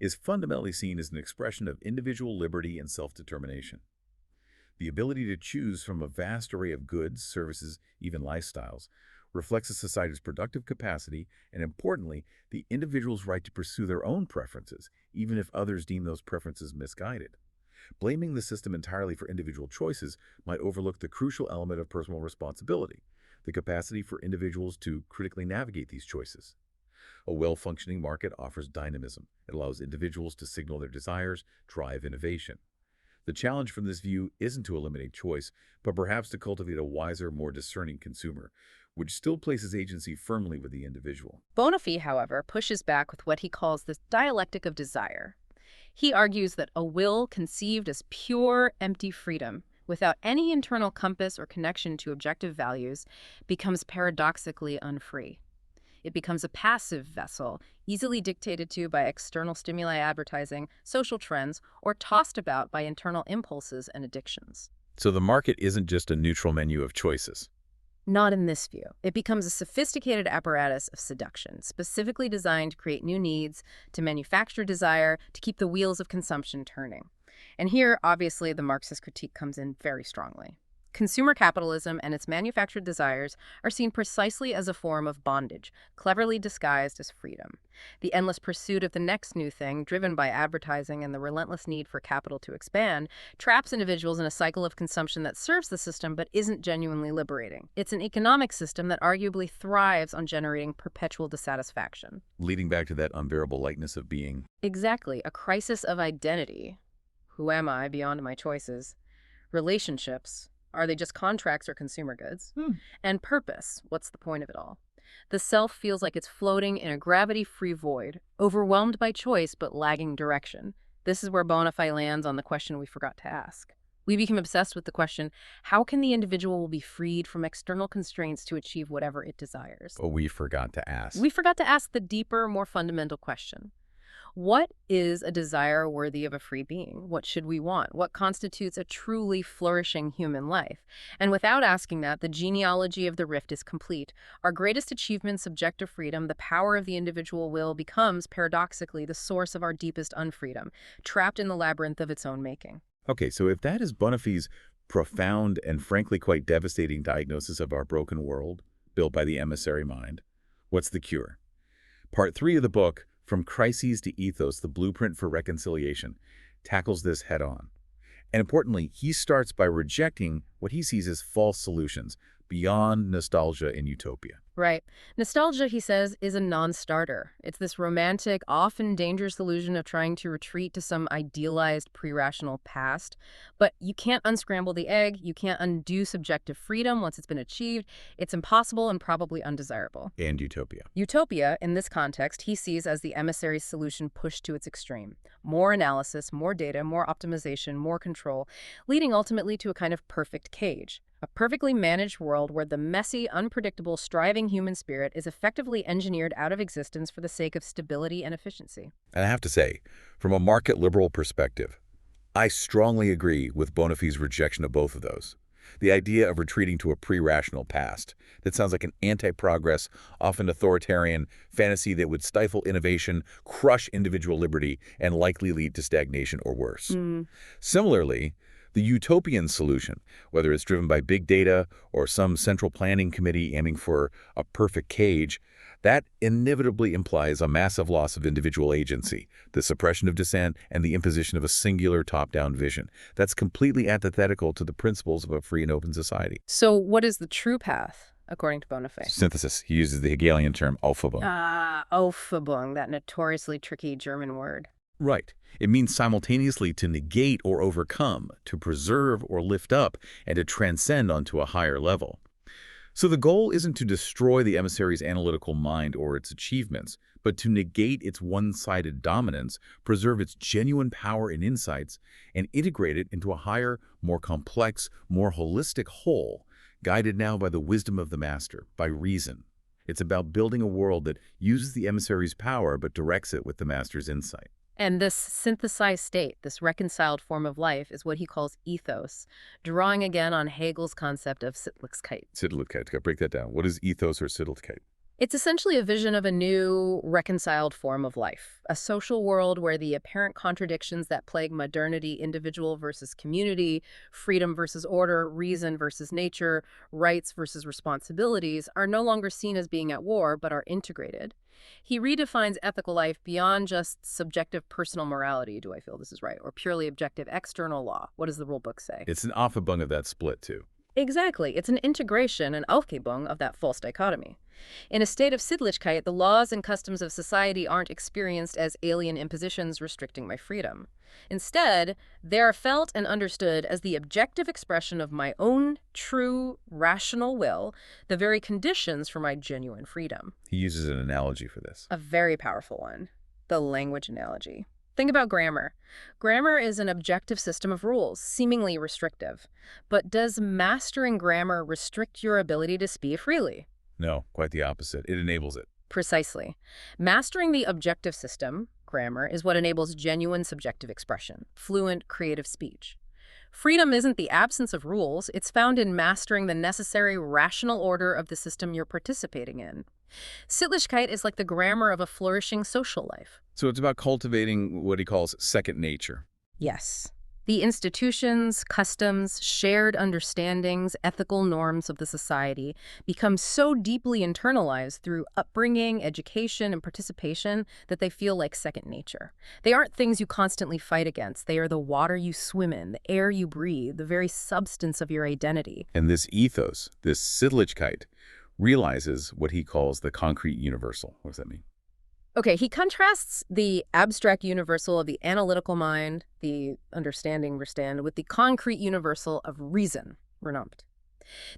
is fundamentally seen as an expression of individual liberty and self-determination. The ability to choose from a vast array of goods, services, even lifestyles, reflects a society's productive capacity and, importantly, the individual's right to pursue their own preferences, even if others deem those preferences misguided. Blaming the system entirely for individual choices might overlook the crucial element of personal responsibility, the capacity for individuals to critically navigate these choices. A well-functioning market offers dynamism. It allows individuals to signal their desires, drive innovation. The challenge from this view isn't to eliminate choice, but perhaps to cultivate a wiser, more discerning consumer, which still places agency firmly with the individual. Bonafide, however, pushes back with what he calls the dialectic of desire. He argues that a will conceived as pure, empty freedom, without any internal compass or connection to objective values, becomes paradoxically unfree. It becomes a passive vessel, easily dictated to by external stimuli, advertising, social trends, or tossed about by internal impulses and addictions. So the market isn't just a neutral menu of choices. Not in this view. It becomes a sophisticated apparatus of seduction, specifically designed to create new needs, to manufacture desire, to keep the wheels of consumption turning. And here, obviously, the Marxist critique comes in very strongly. Consumer capitalism and its manufactured desires are seen precisely as a form of bondage, cleverly disguised as freedom. The endless pursuit of the next new thing, driven by advertising and the relentless need for capital to expand, traps individuals in a cycle of consumption that serves the system but isn't genuinely liberating. It's an economic system that arguably thrives on generating perpetual dissatisfaction. Leading back to that unbearable lightness of being. Exactly, a crisis of identity. Who am I beyond my choices? Relationships. Are they just contracts or consumer goods? And purpose. What's the point of it all? The self feels like it's floating in a gravity-free void, overwhelmed by choice but lagging direction. This is where Bonafide lands on the question we forgot to ask. We become obsessed with the question, how can the individual be freed from external constraints to achieve whatever it desires? But we forgot to ask. We forgot to ask the deeper, more fundamental question. What is a desire worthy of a free being? What should we want? What constitutes a truly flourishing human life? And without asking that, the genealogy of the rift is complete. Our greatest achievement, subjective freedom, the power of the individual will, becomes, paradoxically, the source of our deepest unfreedom, trapped in the labyrinth of its own making. Okay, so if that is Bonafide's profound and frankly quite devastating diagnosis of our broken world, built by the emissary mind, what's the cure? Part 3 of the book, From Crises to Ethos, the Blueprint for Reconciliation, tackles this head-on. And importantly, he starts by rejecting what he sees as false solutions beyond nostalgia and utopia. Right. Nostalgia, he says, is a non-starter. It's this romantic, often dangerous illusion of trying to retreat to some idealized, pre-rational past. But you can't unscramble the egg. You can't undo subjective freedom once it's been achieved. It's impossible and probably undesirable. And utopia. Utopia, in this context, he sees as the emissary's solution pushed to its extreme. More analysis, more data, more optimization, more control, leading ultimately to a kind of perfect cage. A perfectly managed world where the messy, unpredictable, striving human spirit is effectively engineered out of existence for the sake of stability and efficiency. And I have to say, from a market liberal perspective, I strongly agree with Bonafide's rejection of both of those. The idea of retreating to a pre-rational past that sounds like an anti-progress, often authoritarian fantasy that would stifle innovation, crush individual liberty, and likely lead to stagnation or worse. Similarly, the utopian solution, whether it's driven by big data or some central planning committee aiming for a perfect cage, that inevitably implies a massive loss of individual agency, the suppression of dissent, and the imposition of a singular top-down vision. That's completely antithetical to the principles of a free and open society. So what is the true path, according to Bonafide? Synthesis. He uses the Hegelian term Aufhebung. Aufhebung, that notoriously tricky German word. Right. It means simultaneously to negate or overcome, to preserve or lift up, and to transcend onto a higher level. So the goal isn't to destroy the emissary's analytical mind or its achievements, but to negate its one-sided dominance, preserve its genuine power and insights, and integrate it into a higher, more complex, more holistic whole, guided now by the wisdom of the master, by reason. It's about building a world that uses the emissary's power but directs it with the master's insight. And this synthesized state, this reconciled form of life, is what he calls ethos, drawing again on Hegel's concept of Sittlichkeit. Sittlichkeit. Break that down. What is ethos or Sittlichkeit? It's essentially a vision of a new, reconciled form of life, a social world where the apparent contradictions that plague modernity, individual versus community, freedom versus order, reason versus nature, rights versus responsibilities, are no longer seen as being at war, but are integrated. He redefines ethical life beyond just subjective personal morality, do I feel this is right, or purely objective external law. What does the rule book say? It's an Aufhebung of that split, too. Exactly. It's an integration, an Aufhebung of that false dichotomy. In a state of Sittlichkeit, the laws and customs of society aren't experienced as alien impositions restricting my freedom. Instead, they are felt and understood as the objective expression of my own true, rational will, the very conditions for my genuine freedom. He uses an analogy for this. A very powerful one, the language analogy. Think about grammar. Grammar is an objective system of rules, seemingly restrictive. But does mastering grammar restrict your ability to speak freely? No, quite the opposite. It enables it. Precisely. Mastering the objective system, grammar, is what enables genuine subjective expression, fluent, creative speech. Freedom isn't the absence of rules, it's found in mastering the necessary rational order of the system you're participating in. Sittlichkeit is like the grammar of a flourishing social life. So it's about cultivating what he calls second nature. Yes. The institutions, customs, shared understandings, ethical norms of the society become so deeply internalized through upbringing, education, and participation that they feel like second nature. They aren't things you constantly fight against. They are the water you swim in, the air you breathe, the very substance of your identity. And this ethos, this Sittlichkeit, realizes what he calls the concrete universal. What does that mean? Okay, he contrasts the abstract universal of the analytical mind, the understanding Verstand, with the concrete universal of reason, Vernunft.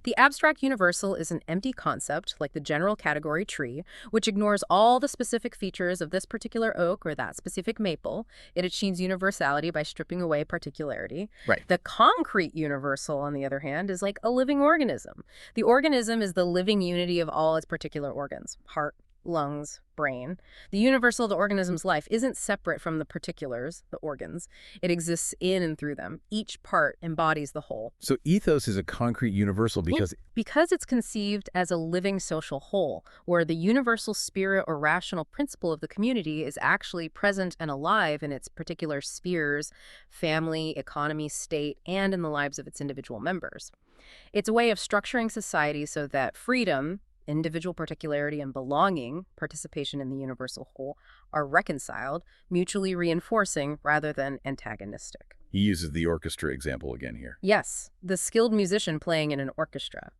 The abstract universal is an empty concept, like the general category tree, which ignores all the specific features of this particular oak or that specific maple. It achieves universality by stripping away particularity. Right. The concrete universal, on the other hand, is like a living organism. The organism is the living unity of all its particular organs, heart, lungs, brain. The universal of the organism's life isn't separate from the particulars, the organs. It exists in and through them. Each part embodies the whole. So ethos is a concrete universal because... Because it's conceived as a living social whole, where the universal spirit or rational principle of the community is actually present and alive in its particular spheres, family, economy, state, and in the lives of its individual members. It's a way of structuring society so that freedom, individual particularity, and belonging, participation in the universal whole, are reconciled, mutually reinforcing rather than antagonistic. He uses the orchestra example again here. Yes, the skilled musician playing in an orchestra.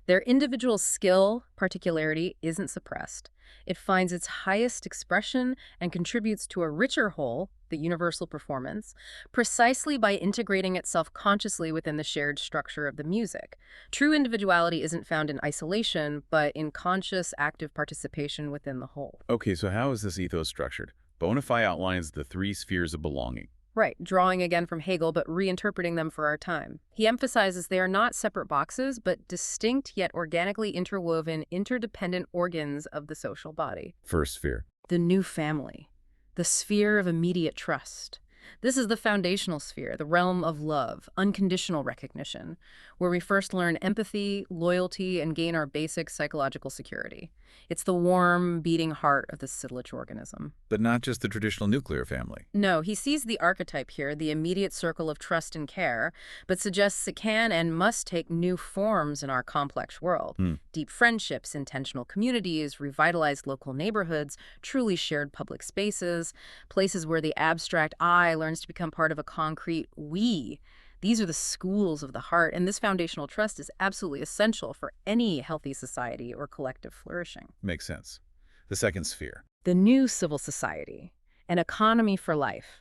Their individual skill, particularity, isn't suppressed. It finds its highest expression and contributes to a richer whole, the universal performance, precisely by integrating itself consciously within the shared structure of the music. True individuality isn't found in isolation, but in conscious, active participation within the whole. Okay, so how is this ethos structured? Bonify outlines the three spheres of belonging. Right, drawing again from Hegel, but reinterpreting them for our time. He emphasizes they are not separate boxes, but distinct yet organically interwoven, interdependent organs of the social body. First sphere. The new family. The sphere of immediate trust. This is the foundational sphere, the realm of love, unconditional recognition, where we first learn empathy, loyalty, and gain our basic psychological security. It's the warm, beating heart of the Sittlich organism. But not just the traditional nuclear family. No, he sees the archetype here, the immediate circle of trust and care, but suggests it can and must take new forms in our complex world. Deep friendships, intentional communities, revitalized local neighborhoods, truly shared public spaces, places where the abstract I learns to become part of a concrete we. These are the schools of the heart, and this foundational trust is absolutely essential for any healthy society or collective flourishing. Makes sense. The second sphere. The new civil society, an economy for life.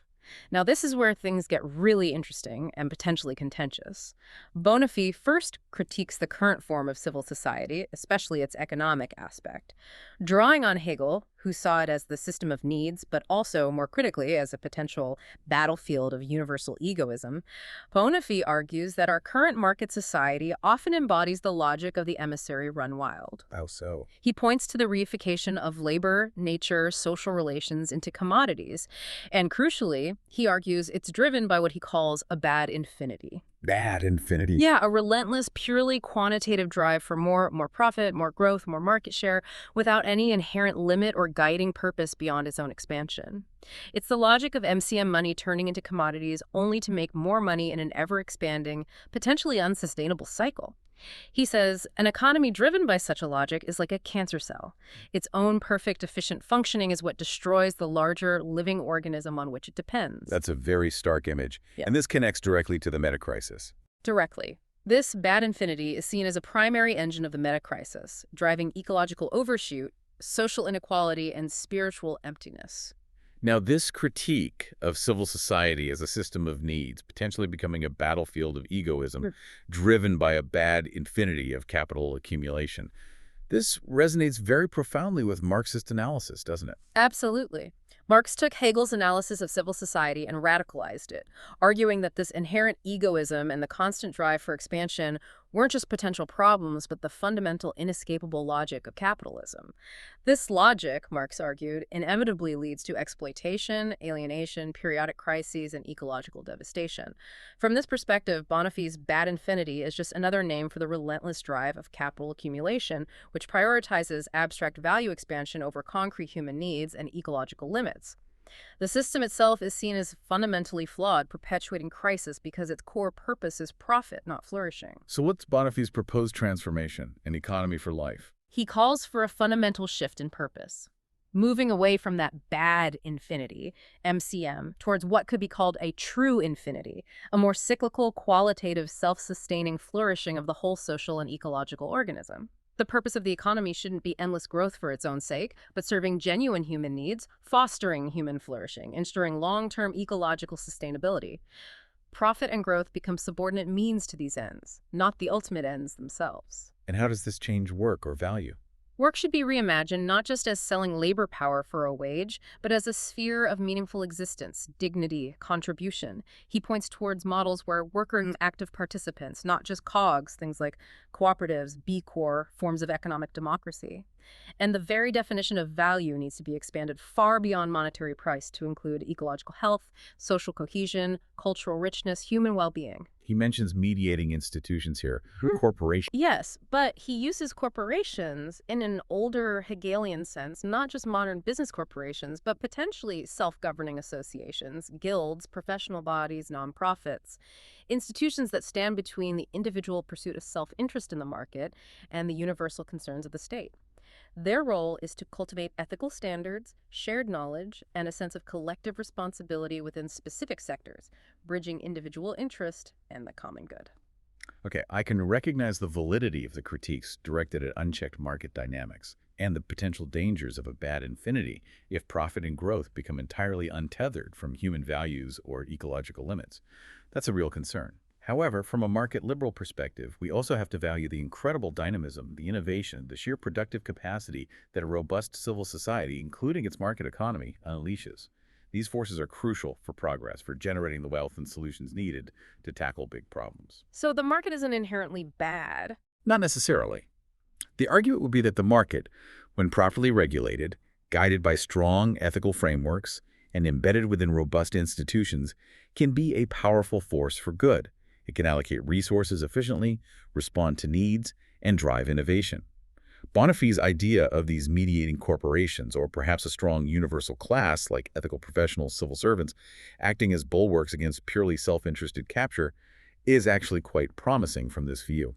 Now, this is where things get really interesting and potentially contentious. Bonifay first critiques the current form of civil society, especially its economic aspect. Drawing on Hegel, who saw it as the system of needs, but also, more critically, as a potential battlefield of universal egoism, Bonifay argues that our current market society often embodies the logic of the emissary run wild. How so? He points to the reification of labor, nature, social relations into commodities, and crucially, he argues it's driven by what he calls a bad infinity. Bad infinity. Yeah, a relentless, purely quantitative drive for more profit, more growth, more market share, without any inherent limit or guiding purpose beyond its own expansion. It's the logic of MCM money turning into commodities only to make more money in an ever-expanding, potentially unsustainable cycle. He says, an economy driven by such a logic is like a cancer cell. Its own perfect, efficient functioning is what destroys the larger, living organism on which it depends. That's a very stark image. Yeah. And this connects directly to the Metacrisis. Directly. This bad infinity is seen as a primary engine of the Metacrisis, driving ecological overshoot, social inequality, and spiritual emptiness. Now, this critique of civil society as a system of needs, potentially becoming a battlefield of egoism, driven by a bad infinity of capital accumulation, this resonates very profoundly with Marxist analysis, doesn't it? Absolutely. Marx took Hegel's analysis of civil society and radicalized it, arguing that this inherent egoism and the constant drive for expansion weren't just potential problems, but the fundamental, inescapable logic of capitalism. This logic, Marx argued, inevitably leads to exploitation, alienation, periodic crises, and ecological devastation. From this perspective, Bonafé's bad infinity is just another name for the relentless drive of capital accumulation, which prioritizes abstract value expansion over concrete human needs and ecological limits. The system itself is seen as fundamentally flawed, perpetuating crisis because its core purpose is profit, not flourishing. So what's Bonafé's proposed transformation, an economy for life? He calls for a fundamental shift in purpose, moving away from that bad infinity, MCM, towards what could be called a true infinity, a more cyclical, qualitative, self-sustaining flourishing of the whole social and ecological organism. The purpose of the economy shouldn't be endless growth for its own sake, but serving genuine human needs, fostering human flourishing, ensuring long-term ecological sustainability. Profit and growth become subordinate means to these ends, not the ultimate ends themselves. And how does this change work or value? Work should be reimagined not just as selling labor power for a wage, but as a sphere of meaningful existence, dignity, contribution. He points towards models where workers are active participants, not just cogs, things like cooperatives, B Corps, forms of economic democracy. And the very definition of value needs to be expanded far beyond monetary price to include ecological health, social cohesion, cultural richness, human well-being. He mentions mediating institutions here, corporations. Yes, but he uses corporations in an older Hegelian sense, not just modern business corporations, but potentially self-governing associations, guilds, professional bodies, nonprofits, institutions that stand between the individual pursuit of self-interest in the market and the universal concerns of the state. Their role is to cultivate ethical standards, shared knowledge, and a sense of collective responsibility within specific sectors, bridging individual interest and the common good. Okay, I can recognize the validity of the critiques directed at unchecked market dynamics and the potential dangers of a bad infinity if profit and growth become entirely untethered from human values or ecological limits. That's a real concern. However, from a market liberal perspective, we also have to value the incredible dynamism, the innovation, the sheer productive capacity that a robust civil society, including its market economy, unleashes. These forces are crucial for progress, for generating the wealth and solutions needed to tackle big problems. So the market isn't inherently bad. Not necessarily. The argument would be that the market, when properly regulated, guided by strong ethical frameworks, and embedded within robust institutions, can be a powerful force for good. It can allocate resources efficiently, respond to needs, and drive innovation. Bonafé's idea of these mediating corporations, or perhaps a strong universal class like ethical professionals, civil servants, acting as bulwarks against purely self-interested capture, is actually quite promising from this view.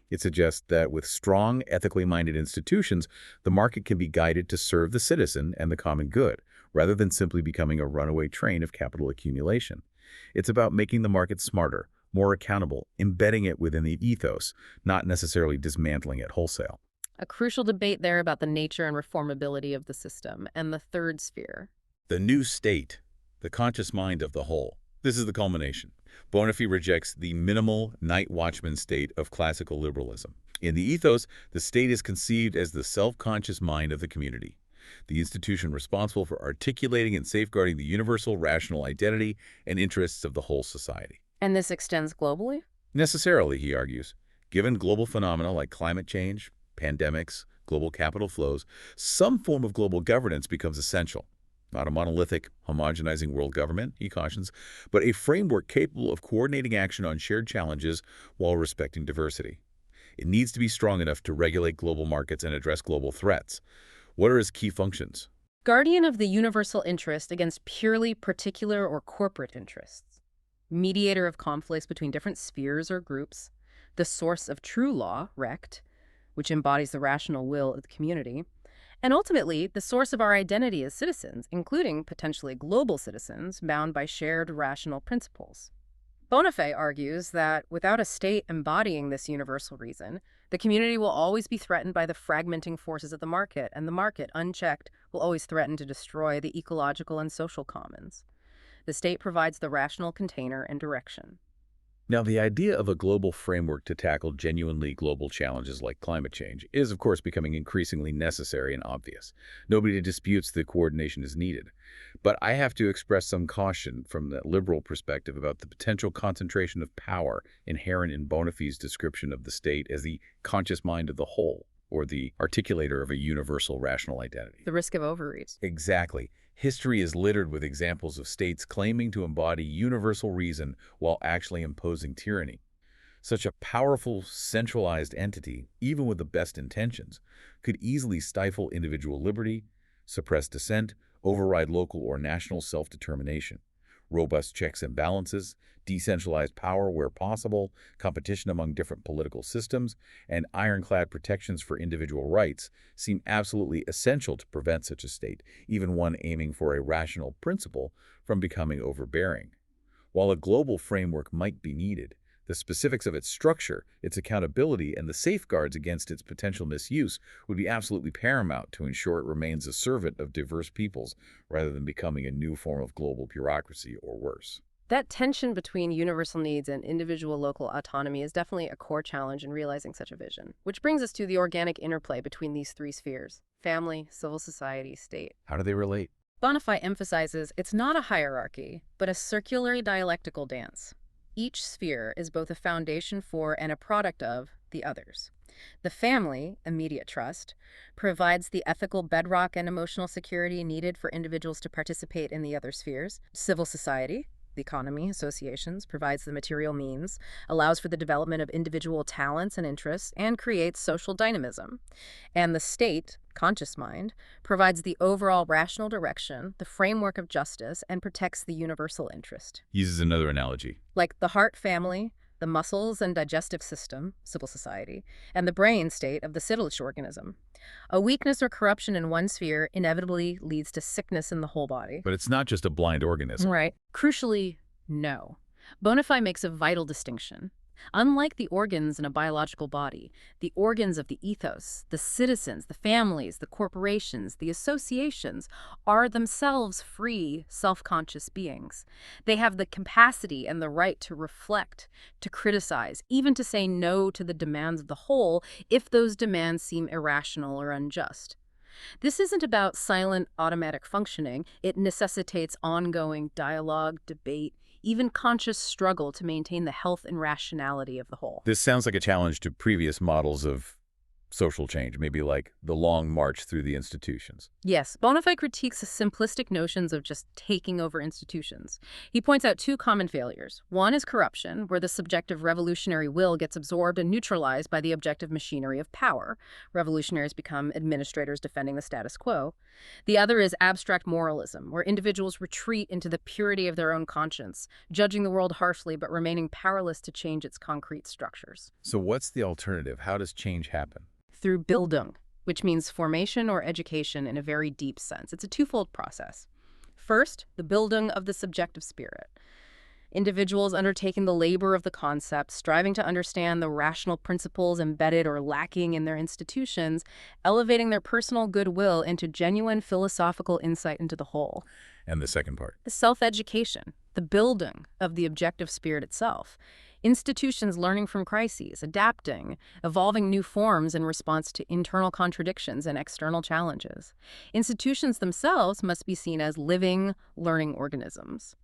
It suggests that with strong, ethically minded institutions, the market can be guided to serve the citizen and the common good, rather than simply becoming a runaway train of capital accumulation. It's about making the market smarter, more accountable, embedding it within the ethos, not necessarily dismantling it wholesale. A crucial debate there about the nature and reformability of the system. And the third sphere. The new state, the conscious mind of the whole. This is the culmination. Bonafé rejects the minimal night watchman state of classical liberalism. In the ethos, the state is conceived as the self-conscious mind of the community, the institution responsible for articulating and safeguarding the universal rational identity and interests of the whole society. And this extends globally? Necessarily, he argues. Given global phenomena like climate change, pandemics, global capital flows, some form of global governance becomes essential. Not a monolithic, homogenizing world government, he cautions, but a framework capable of coordinating action on shared challenges while respecting diversity. It needs to be strong enough to regulate global markets and address global threats. What are its key functions? Guardian of the universal interest against purely particular or corporate interests. Mediator of conflicts between different spheres or groups. The source of true law, rect, which embodies the rational will of the community. And ultimately, the source of our identity as citizens, including potentially global citizens bound by shared rational principles. Bonifay argues that without a state embodying this universal reason, the community will always be threatened by the fragmenting forces of the market, and the market, unchecked, will always threaten to destroy the ecological and social commons. The state provides the rational container and direction. Now, the idea of a global framework to tackle genuinely global challenges like climate change is, of course, becoming increasingly necessary and obvious. Nobody disputes that coordination is needed. But I have to express some caution from the liberal perspective about the potential concentration of power inherent in Bonifay's description of the state as the conscious mind of the whole, or the articulator of a universal rational identity. The risk of overreach. Exactly. History is littered with examples of states claiming to embody universal reason while actually imposing tyranny. Such a powerful, centralized entity, even with the best intentions, could easily stifle individual liberty, suppress dissent, override local or national self-determination. Robust checks and balances, decentralized power where possible, competition among different political systems, and ironclad protections for individual rights seem absolutely essential to prevent such a state, even one aiming for a rational principle, from becoming overbearing. While a global framework might be needed, the specifics of its structure, its accountability, and the safeguards against its potential misuse would be absolutely paramount to ensure it remains a servant of diverse peoples rather than becoming a new form of global bureaucracy or worse. That tension between universal needs and individual local autonomy is definitely a core challenge in realizing such a vision, which brings us to the organic interplay between these three spheres: family, civil society, state. How do they relate? Bonifay emphasizes it's not a hierarchy, but a circular dialectical dance. Each sphere is both a foundation for and a product of the others. The family, immediate trust, provides the ethical bedrock and emotional security needed for individuals to participate in the other spheres. Civil society, the economy, associations, provides the material means, allows for the development of individual talents and interests, and creates social dynamism. And the state, conscious mind, provides the overall rational direction, the framework of justice, and protects the universal interest. Uses another analogy. Like the heart family, the muscles and digestive system, civil society, and the brain state of the civilized organism. A weakness or corruption in one sphere inevitably leads to sickness in the whole body. But it's not just a blind organism. Right. Crucially, no. Bonifay makes a vital distinction. Unlike the organs in a biological body, the organs of the ethos, the citizens, the families, the corporations, the associations, are themselves free, self-conscious beings. They have the capacity and the right to reflect, to criticize, even to say no to the demands of the whole if those demands seem irrational or unjust. This isn't about silent, automatic functioning. It necessitates ongoing dialogue, debate, even conscious struggle to maintain the health and rationality of the whole. This sounds like a challenge to previous models of social change, maybe like the long march through the institutions. Yes, Bonifay critiques the simplistic notions of just taking over institutions. He points out two common failures. One is corruption, where the subjective revolutionary will gets absorbed and neutralized by the objective machinery of power. Revolutionaries become administrators defending the status quo. The other is abstract moralism, where individuals retreat into the purity of their own conscience, judging the world harshly but remaining powerless to change its concrete structures. So what's the alternative? How does change happen? Through Bildung, which means formation or education in a very deep sense. It's a twofold process. First, the Bildung of the subjective spirit. Individuals undertaking the labor of the concept, striving to understand the rational principles embedded or lacking in their institutions, elevating their personal goodwill into genuine philosophical insight into the whole. And the second part? The self-education, the Bildung of the objective spirit itself. Institutions learning from crises, adapting, evolving new forms in response to internal contradictions and external challenges. Institutions themselves must be seen as living, learning organisms.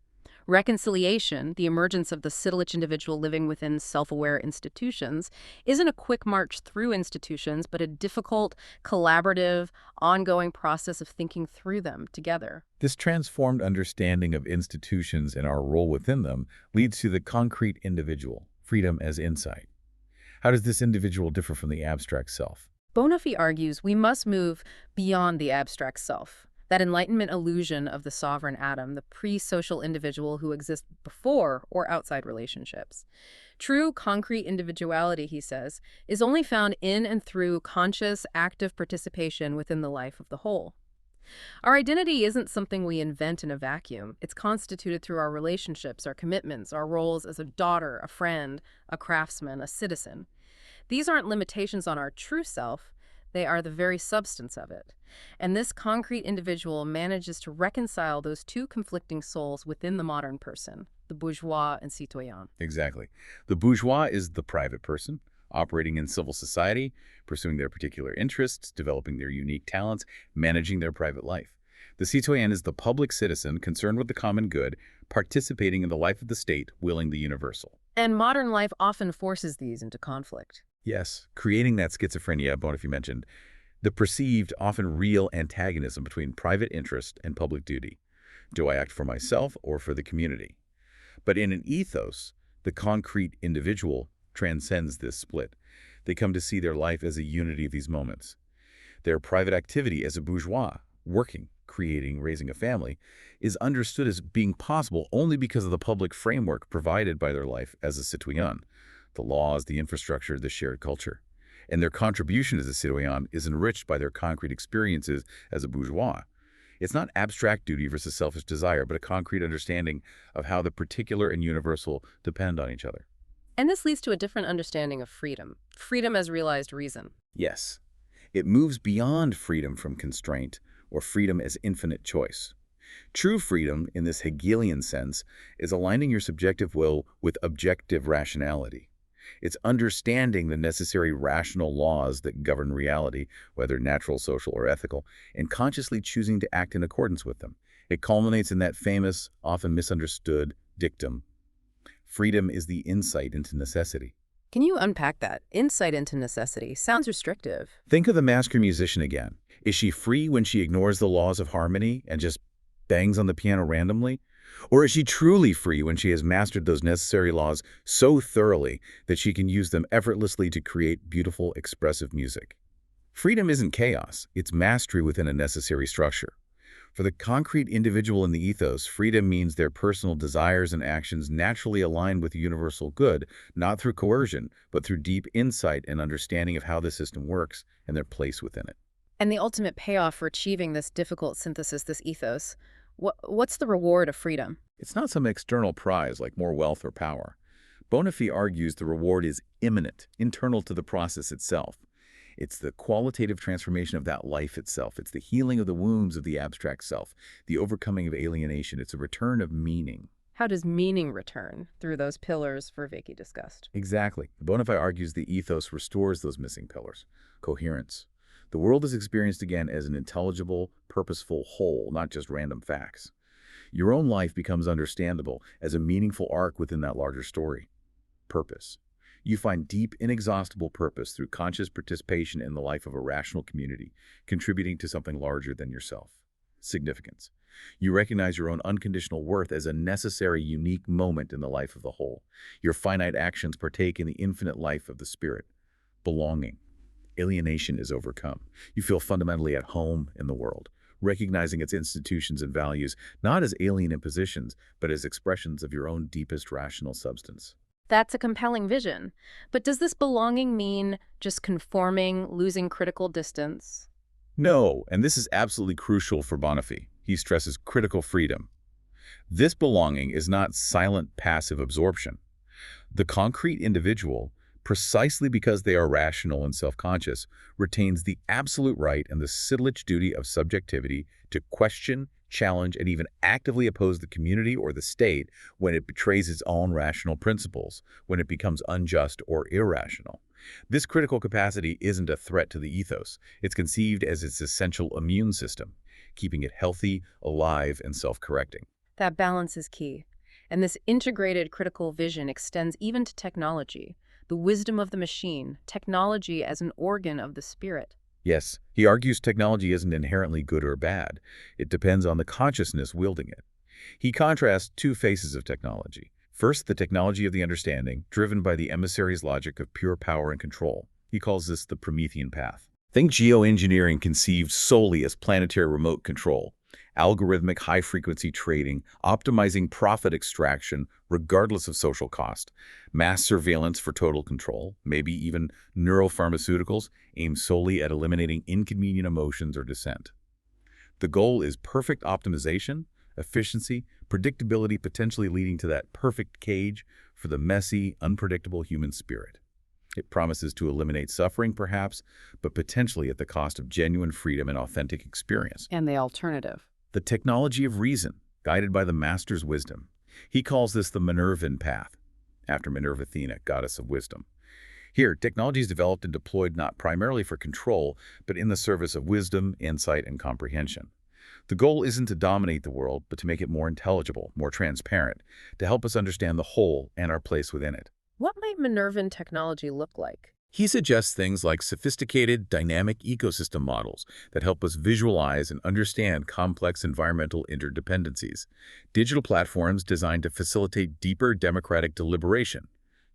Reconciliation, the emergence of the Sittlich individual living within self-aware institutions, isn't a quick march through institutions, but a difficult, collaborative, ongoing process of thinking through them together. This transformed understanding of institutions and our role within them leads to the concrete individual, freedom as insight. How does this individual differ from the abstract self? Bonafé argues we must move beyond the abstract self, that Enlightenment illusion of the sovereign atom, the pre-social individual who exists before or outside relationships. True concrete individuality, he says, is only found in and through conscious, active participation within the life of the whole. Our identity isn't something we invent in a vacuum. It's constituted through our relationships, our commitments, our roles as a daughter, a friend, a craftsman, a citizen. These aren't limitations on our true self, they are the very substance of it. And this concrete individual manages to reconcile those two conflicting souls within the modern person, the bourgeois and citoyen. Exactly. The bourgeois is the private person, operating in civil society, pursuing their particular interests, developing their unique talents, managing their private life. The citoyen is the public citizen concerned with the common good, participating in the life of the state, willing the universal. And modern life often forces these into conflict. Yes, creating that schizophrenia Bonafé mentioned, the perceived, often real antagonism between private interest and public duty. Do I act for myself or for the community? But in an ethos, the concrete individual transcends this split. They come to see their life as a unity of these moments. Their private activity as a bourgeois, working, creating, raising a family, is understood as being possible only because of the public framework provided by their life as a citoyen. The laws, the infrastructure, the shared culture. And their contribution as a citoyen is enriched by their concrete experiences as a bourgeois. It's not abstract duty versus selfish desire, but a concrete understanding of how the particular and universal depend on each other. And this leads to a different understanding of freedom. Freedom as realized reason. Yes, it moves beyond freedom from constraint or freedom as infinite choice. True freedom, in this Hegelian sense, is aligning your subjective will with objective rationality. It's understanding the necessary rational laws that govern reality, whether natural, social, or ethical, and consciously choosing to act in accordance with them. It culminates in that famous, often misunderstood dictum: freedom is the insight into necessity. Can you unpack that? Insight into necessity sounds restrictive. Think of the master musician again. Is she free when she ignores the laws of harmony and just bangs on the piano randomly? Or is she truly free when she has mastered those necessary laws so thoroughly that she can use them effortlessly to create beautiful, expressive music? Freedom isn't chaos, it's mastery within a necessary structure. For the concrete individual in the ethos, freedom means their personal desires and actions naturally align with the universal good, not through coercion, but through deep insight and understanding of how the system works and their place within it. And the ultimate payoff for achieving this difficult synthesis, this ethos, what's the reward of freedom? It's not some external prize like more wealth or power. Bonafé argues the reward is immanent, internal to the process itself. It's the qualitative transformation of that life itself. It's the healing of the wounds of the abstract self, the overcoming of alienation. It's a return of meaning. How does meaning return through those pillars Vervaeke discussed? Exactly. Bonafé argues the ethos restores those missing pillars. Coherence. The world is experienced again as an intelligible, purposeful whole, not just random facts. Your own life becomes understandable as a meaningful arc within that larger story. Purpose. You find deep, inexhaustible purpose through conscious participation in the life of a rational community, contributing to something larger than yourself. Significance. You recognize your own unconditional worth as a necessary, unique moment in the life of the whole. Your finite actions partake in the infinite life of the spirit. Belonging. Alienation is overcome. You feel fundamentally at home in the world, recognizing its institutions and values not as alien impositions, but as expressions of your own deepest rational substance. That's a compelling vision. But does this belonging mean just conforming, losing critical distance? No, and this is absolutely crucial for Bonafé. He stresses critical freedom. This belonging is not silent, passive absorption. The concrete individual, precisely because they are rational and self-conscious, retains the absolute right and the Sittlich duty of subjectivity to question, challenge, and even actively oppose the community or the state when it betrays its own rational principles, when it becomes unjust or irrational. This critical capacity isn't a threat to the ethos. It's conceived as its essential immune system, keeping it healthy, alive, and self-correcting. That balance is key. And this integrated critical vision extends even to technology, the wisdom of the machine, technology as an organ of the spirit. Yes, he argues technology isn't inherently good or bad. It depends on the consciousness wielding it. He contrasts two faces of technology. First, the technology of the understanding, driven by the emissary's logic of pure power and control. He calls this the Promethean path. Think geoengineering conceived solely as planetary remote control, algorithmic high-frequency trading, optimizing profit extraction regardless of social cost, mass surveillance for total control, maybe even neuropharmaceuticals aimed solely at eliminating inconvenient emotions or dissent. The goal is perfect optimization, efficiency, predictability, potentially leading to that perfect cage for the messy, unpredictable human spirit. It promises to eliminate suffering, perhaps, but potentially at the cost of genuine freedom and authentic experience. And the alternative? The technology of reason, guided by the master's wisdom. He calls this the Minervan path, after Minerva Athena, goddess of wisdom. Here, technology is developed and deployed not primarily for control, but in the service of wisdom, insight, and comprehension. The goal isn't to dominate the world, but to make it more intelligible, more transparent, to help us understand the whole and our place within it. What might Minervan technology look like? He suggests things like sophisticated, dynamic ecosystem models that help us visualize and understand complex environmental interdependencies, digital platforms designed to facilitate deeper democratic deliberation,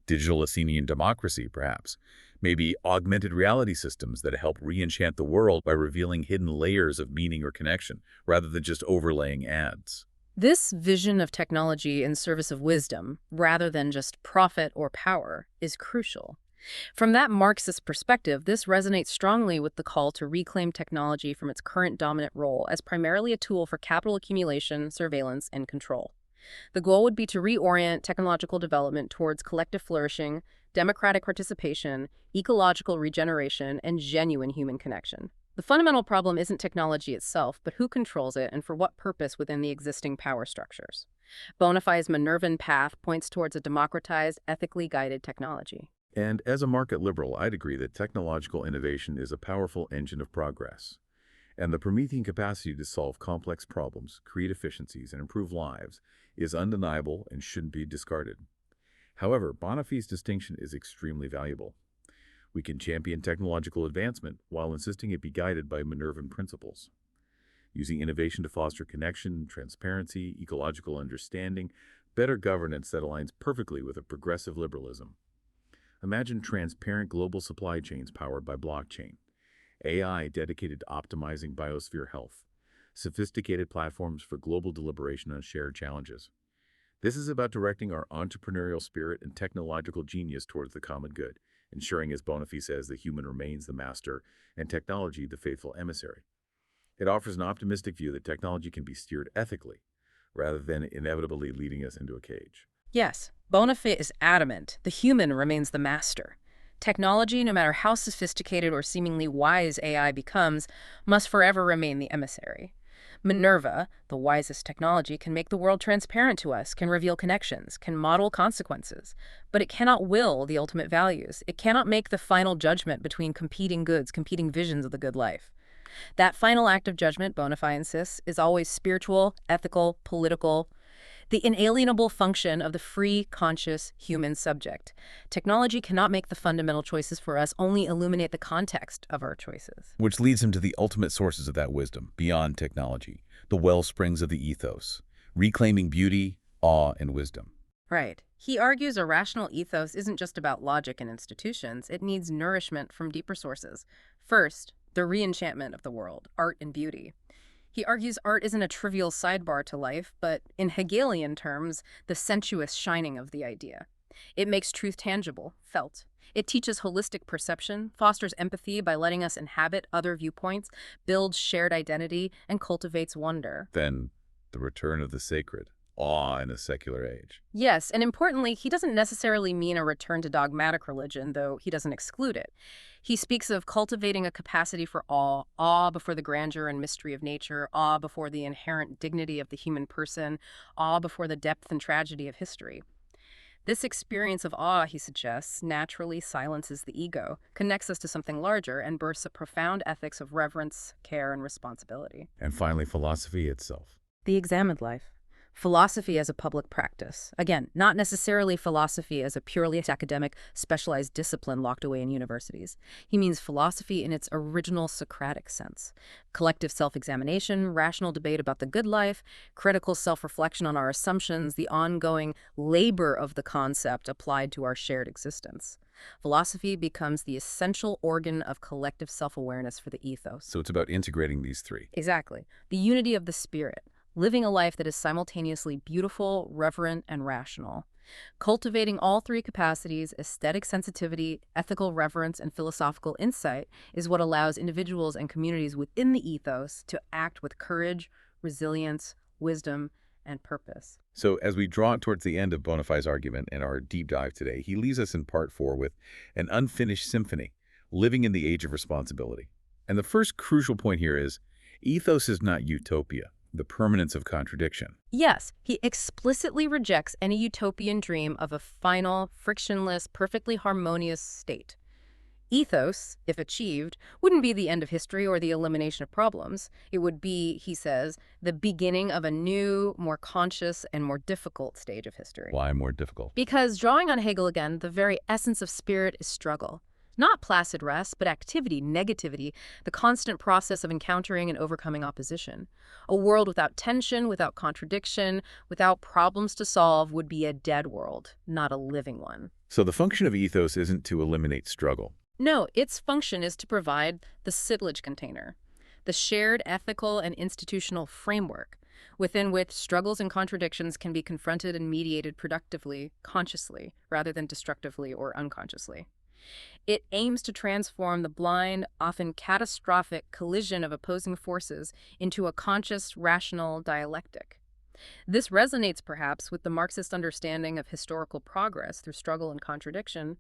digital Athenian democracy, perhaps, maybe augmented reality systems that help re-enchant the world by revealing hidden layers of meaning or connection, rather than just overlaying ads. This vision of technology in service of wisdom, rather than just profit or power, is crucial. From that Marxist perspective, this resonates strongly with the call to reclaim technology from its current dominant role as primarily a tool for capital accumulation, surveillance, and control. The goal would be to reorient technological development towards collective flourishing, democratic participation, ecological regeneration, and genuine human connection. The fundamental problem isn't technology itself, but who controls it and for what purpose within the existing power structures. Bonafy's Minervan path points towards a democratized, ethically guided technology. And as a market liberal, I'd agree that technological innovation is a powerful engine of progress. And the Promethean capacity to solve complex problems, create efficiencies, and improve lives is undeniable and shouldn't be discarded. However, Bonafy's distinction is extremely valuable. We can champion technological advancement while insisting it be guided by Minervan principles. Using innovation to foster connection, transparency, ecological understanding, better governance that aligns perfectly with a progressive liberalism. Imagine transparent global supply chains powered by blockchain, AI dedicated to optimizing biosphere health, sophisticated platforms for global deliberation on shared challenges. This is about directing our entrepreneurial spirit and technological genius towards the common good, ensuring, as Bonafy says, the human remains the master and technology the faithful emissary. It offers an optimistic view that technology can be steered ethically, rather than inevitably leading us into a cage. Yes, Bonafy is adamant. The human remains the master. Technology, no matter how sophisticated or seemingly wise AI becomes, must forever remain the emissary. Minerva, the wisest technology, can make the world transparent to us, can reveal connections, can model consequences. But it cannot will the ultimate values. It cannot make the final judgment between competing goods, competing visions of the good life. That final act of judgment, Bonafy insists, is always spiritual, ethical, political, the inalienable function of the free, conscious human subject. Technology cannot make the fundamental choices for us, only illuminate the context of our choices. Which leads him to the ultimate sources of that wisdom, beyond technology, the wellsprings of the ethos, reclaiming beauty, awe, and wisdom. Right. He argues a rational ethos isn't just about logic and institutions. It needs nourishment from deeper sources. First, the re-enchantment of the world, art and beauty. He argues art isn't a trivial sidebar to life, but in Hegelian terms, the sensuous shining of the idea. It makes truth tangible, felt. It teaches holistic perception, fosters empathy by letting us inhabit other viewpoints, builds shared identity, and cultivates wonder. Then, the return of the sacred, awe in a secular age. Yes, and importantly, he doesn't necessarily mean a return to dogmatic religion, though he doesn't exclude it. He speaks of cultivating a capacity for awe, awe before the grandeur and mystery of nature, awe before the inherent dignity of the human person, awe before the depth and tragedy of history. This experience of awe, he suggests, naturally silences the ego, connects us to something larger, and births a profound ethics of reverence, care, and responsibility. And finally, philosophy itself. The examined life. Philosophy as a public practice. Again, not necessarily philosophy as a purely academic, specialized discipline locked away in universities. He means philosophy in its original Socratic sense. Collective self-examination, rational debate about the good life, critical self-reflection on our assumptions, the ongoing labor of the concept applied to our shared existence. Philosophy becomes the essential organ of collective self-awareness for the ethos. So it's about integrating these three. Exactly. The unity of the spirit. Living a life that is simultaneously beautiful, reverent, and rational. Cultivating all three capacities, aesthetic sensitivity, ethical reverence, and philosophical insight, is what allows individuals and communities within the ethos to act with courage, resilience, wisdom, and purpose. So as we draw towards the end of Bonifay's argument and our deep dive today, he leaves us in part 4 with an unfinished symphony, living in the age of responsibility. And the first crucial point here is, ethos is not utopia, the permanence of contradiction. Yes, he explicitly rejects any utopian dream of a final, frictionless, perfectly harmonious state. Ethos, if achieved, wouldn't be the end of history or the elimination of problems. It would be, he says, the beginning of a new, more conscious, and more difficult stage of history. Why more difficult? Because, drawing on Hegel again, the very essence of spirit is struggle. Not placid rest, but activity, negativity, the constant process of encountering and overcoming opposition. A world without tension, without contradiction, without problems to solve would be a dead world, not a living one. So the function of ethos isn't to eliminate struggle. No, its function is to provide the silage container, the shared ethical and institutional framework within which struggles and contradictions can be confronted and mediated productively, consciously, rather than destructively or unconsciously. It aims to transform the blind, often catastrophic collision of opposing forces into a conscious, rational dialectic. This resonates perhaps with the Marxist understanding of historical progress through struggle and contradiction,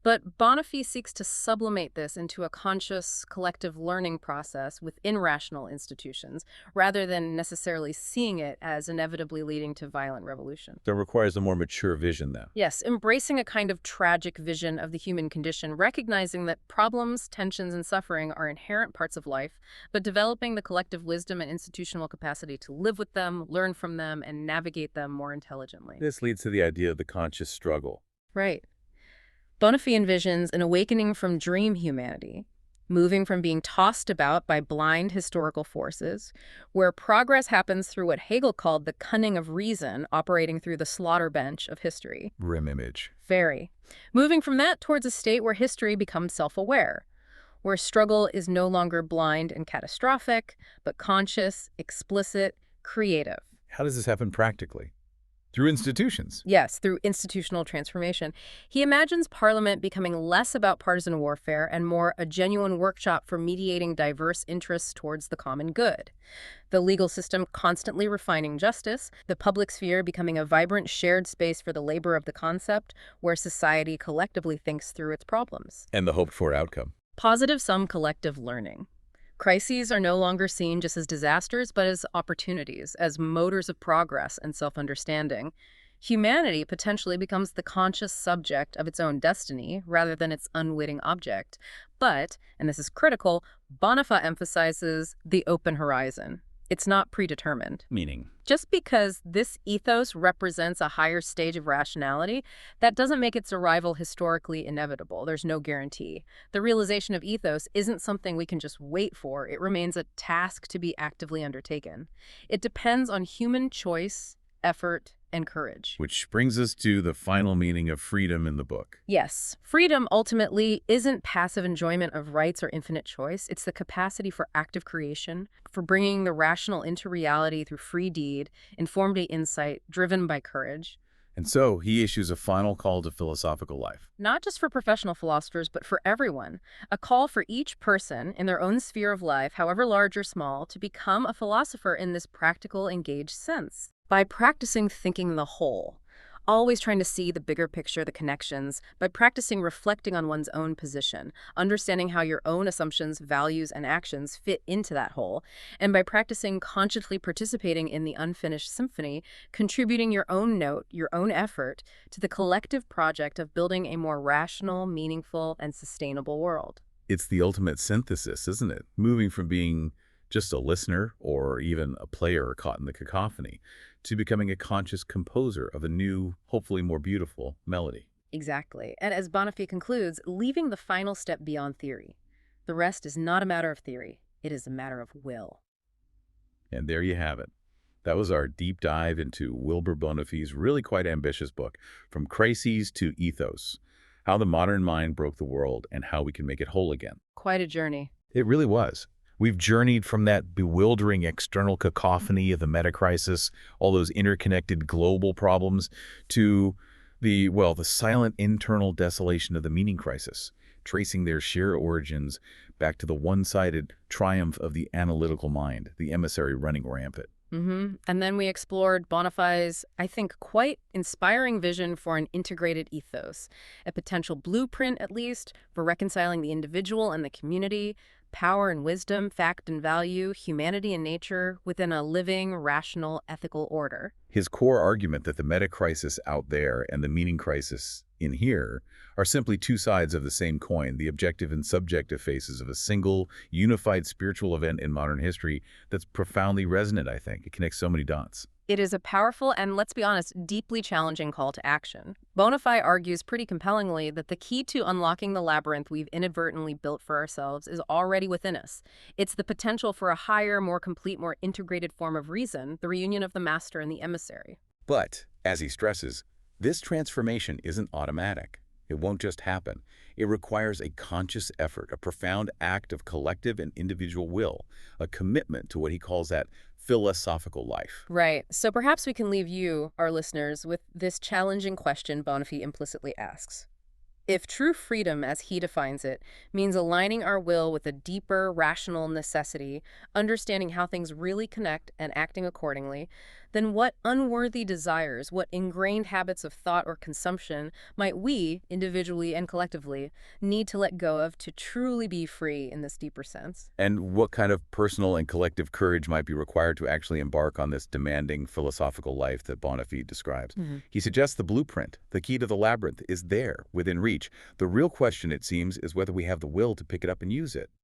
but Bonifay seeks to sublimate this into a conscious, collective learning process within rational institutions, rather than necessarily seeing it as inevitably leading to violent revolution. That requires a more mature vision, then. Yes, embracing a kind of tragic vision of the human condition, recognizing that problems, tensions, and suffering are inherent parts of life, but developing the collective wisdom and institutional capacity to live with them, learn from them, and navigate them more intelligently. This leads to the idea of the conscious struggle. Right. Bonifay envisions an awakening from dream humanity, moving from being tossed about by blind historical forces, where progress happens through what Hegel called the cunning of reason operating through the slaughter bench of history. Grim image. Very. Moving from that towards a state where history becomes self-aware, where struggle is no longer blind and catastrophic, but conscious, explicit, creative. How does this happen practically? Through institutions. Yes, through institutional transformation. He imagines Parliament becoming less about partisan warfare and more a genuine workshop for mediating diverse interests towards the common good. The legal system constantly refining justice, the public sphere becoming a vibrant shared space for the labor of the concept, where society collectively thinks through its problems. And the hoped-for outcome. Positive sum collective learning. Crises are no longer seen just as disasters, but as opportunities, as motors of progress and self-understanding. Humanity potentially becomes the conscious subject of its own destiny, rather than its unwitting object. But, and this is critical, Bonifay emphasizes the open horizon. It's not predetermined. Meaning? Just because this ethos represents a higher stage of rationality, that doesn't make its arrival historically inevitable. There's no guarantee. The realization of ethos isn't something we can just wait for. It remains a task to be actively undertaken. It depends on human choice, effort, and courage. Which brings us to the final meaning of freedom in the book. Yes. Freedom ultimately isn't passive enjoyment of rights or infinite choice. It's the capacity for active creation, for bringing the rational into reality through free deed, informed by insight, driven by courage. And so he issues a final call to philosophical life. Not just for professional philosophers, but for everyone. A call for each person in their own sphere of life, however large or small, to become a philosopher in this practical, engaged sense. By practicing thinking the whole, always trying to see the bigger picture, the connections, by practicing reflecting on one's own position, understanding how your own assumptions, values, and actions fit into that whole, and by practicing consciously participating in the unfinished symphony, contributing your own note, your own effort, to the collective project of building a more rational, meaningful, and sustainable world. It's the ultimate synthesis, isn't it? Moving from being just a listener or even a player caught in the cacophony, to becoming a conscious composer of a new, hopefully more beautiful melody. Exactly. And as Bonafide concludes, leaving the final step beyond theory. The rest is not a matter of theory. It is a matter of will. And there you have it. That was our deep dive into Wilbur Bonafide's really quite ambitious book, From Crises to Ethos, How the Modern Mind Broke the World and How We Can Make It Whole Again. Quite a journey. It really was. We've journeyed from that bewildering external cacophony of the Metacrisis, all those interconnected global problems, to the silent internal desolation of the meaning crisis, tracing their sheer origins back to the one-sided triumph of the analytical mind, the emissary running rampant. And then we explored Bonafide's, I think, quite inspiring vision for an integrated ethos, a potential blueprint, at least, for reconciling the individual and the community, power and wisdom, fact and value, humanity and nature within a living, rational, ethical order. His core argument that the meta-crisis out there and the meaning crisis in here are simply two sides of the same coin, the objective and subjective faces of a single, unified spiritual event in modern history that's profoundly resonant, I think. It connects so many dots. It is a powerful and, let's be honest, deeply challenging call to action. Bonafide argues pretty compellingly that the key to unlocking the labyrinth we've inadvertently built for ourselves is already within us. It's the potential for a higher, more complete, more integrated form of reason, the reunion of the master and the emissary. But, as he stresses, this transformation isn't automatic. It won't just happen. It requires a conscious effort, a profound act of collective and individual will, a commitment to what he calls that philosophical life. Right. So perhaps we can leave you, our listeners, with this challenging question Bonafide implicitly asks. If true freedom, as he defines it, means aligning our will with a deeper, rational necessity, understanding how things really connect and acting accordingly, then what unworthy desires, what ingrained habits of thought or consumption might we, individually and collectively, need to let go of to truly be free in this deeper sense? And what kind of personal and collective courage might be required to actually embark on this demanding philosophical life that Bonafide describes? He suggests the blueprint, the key to the labyrinth, is there, within reach. The real question, it seems, is whether we have the will to pick it up and use it.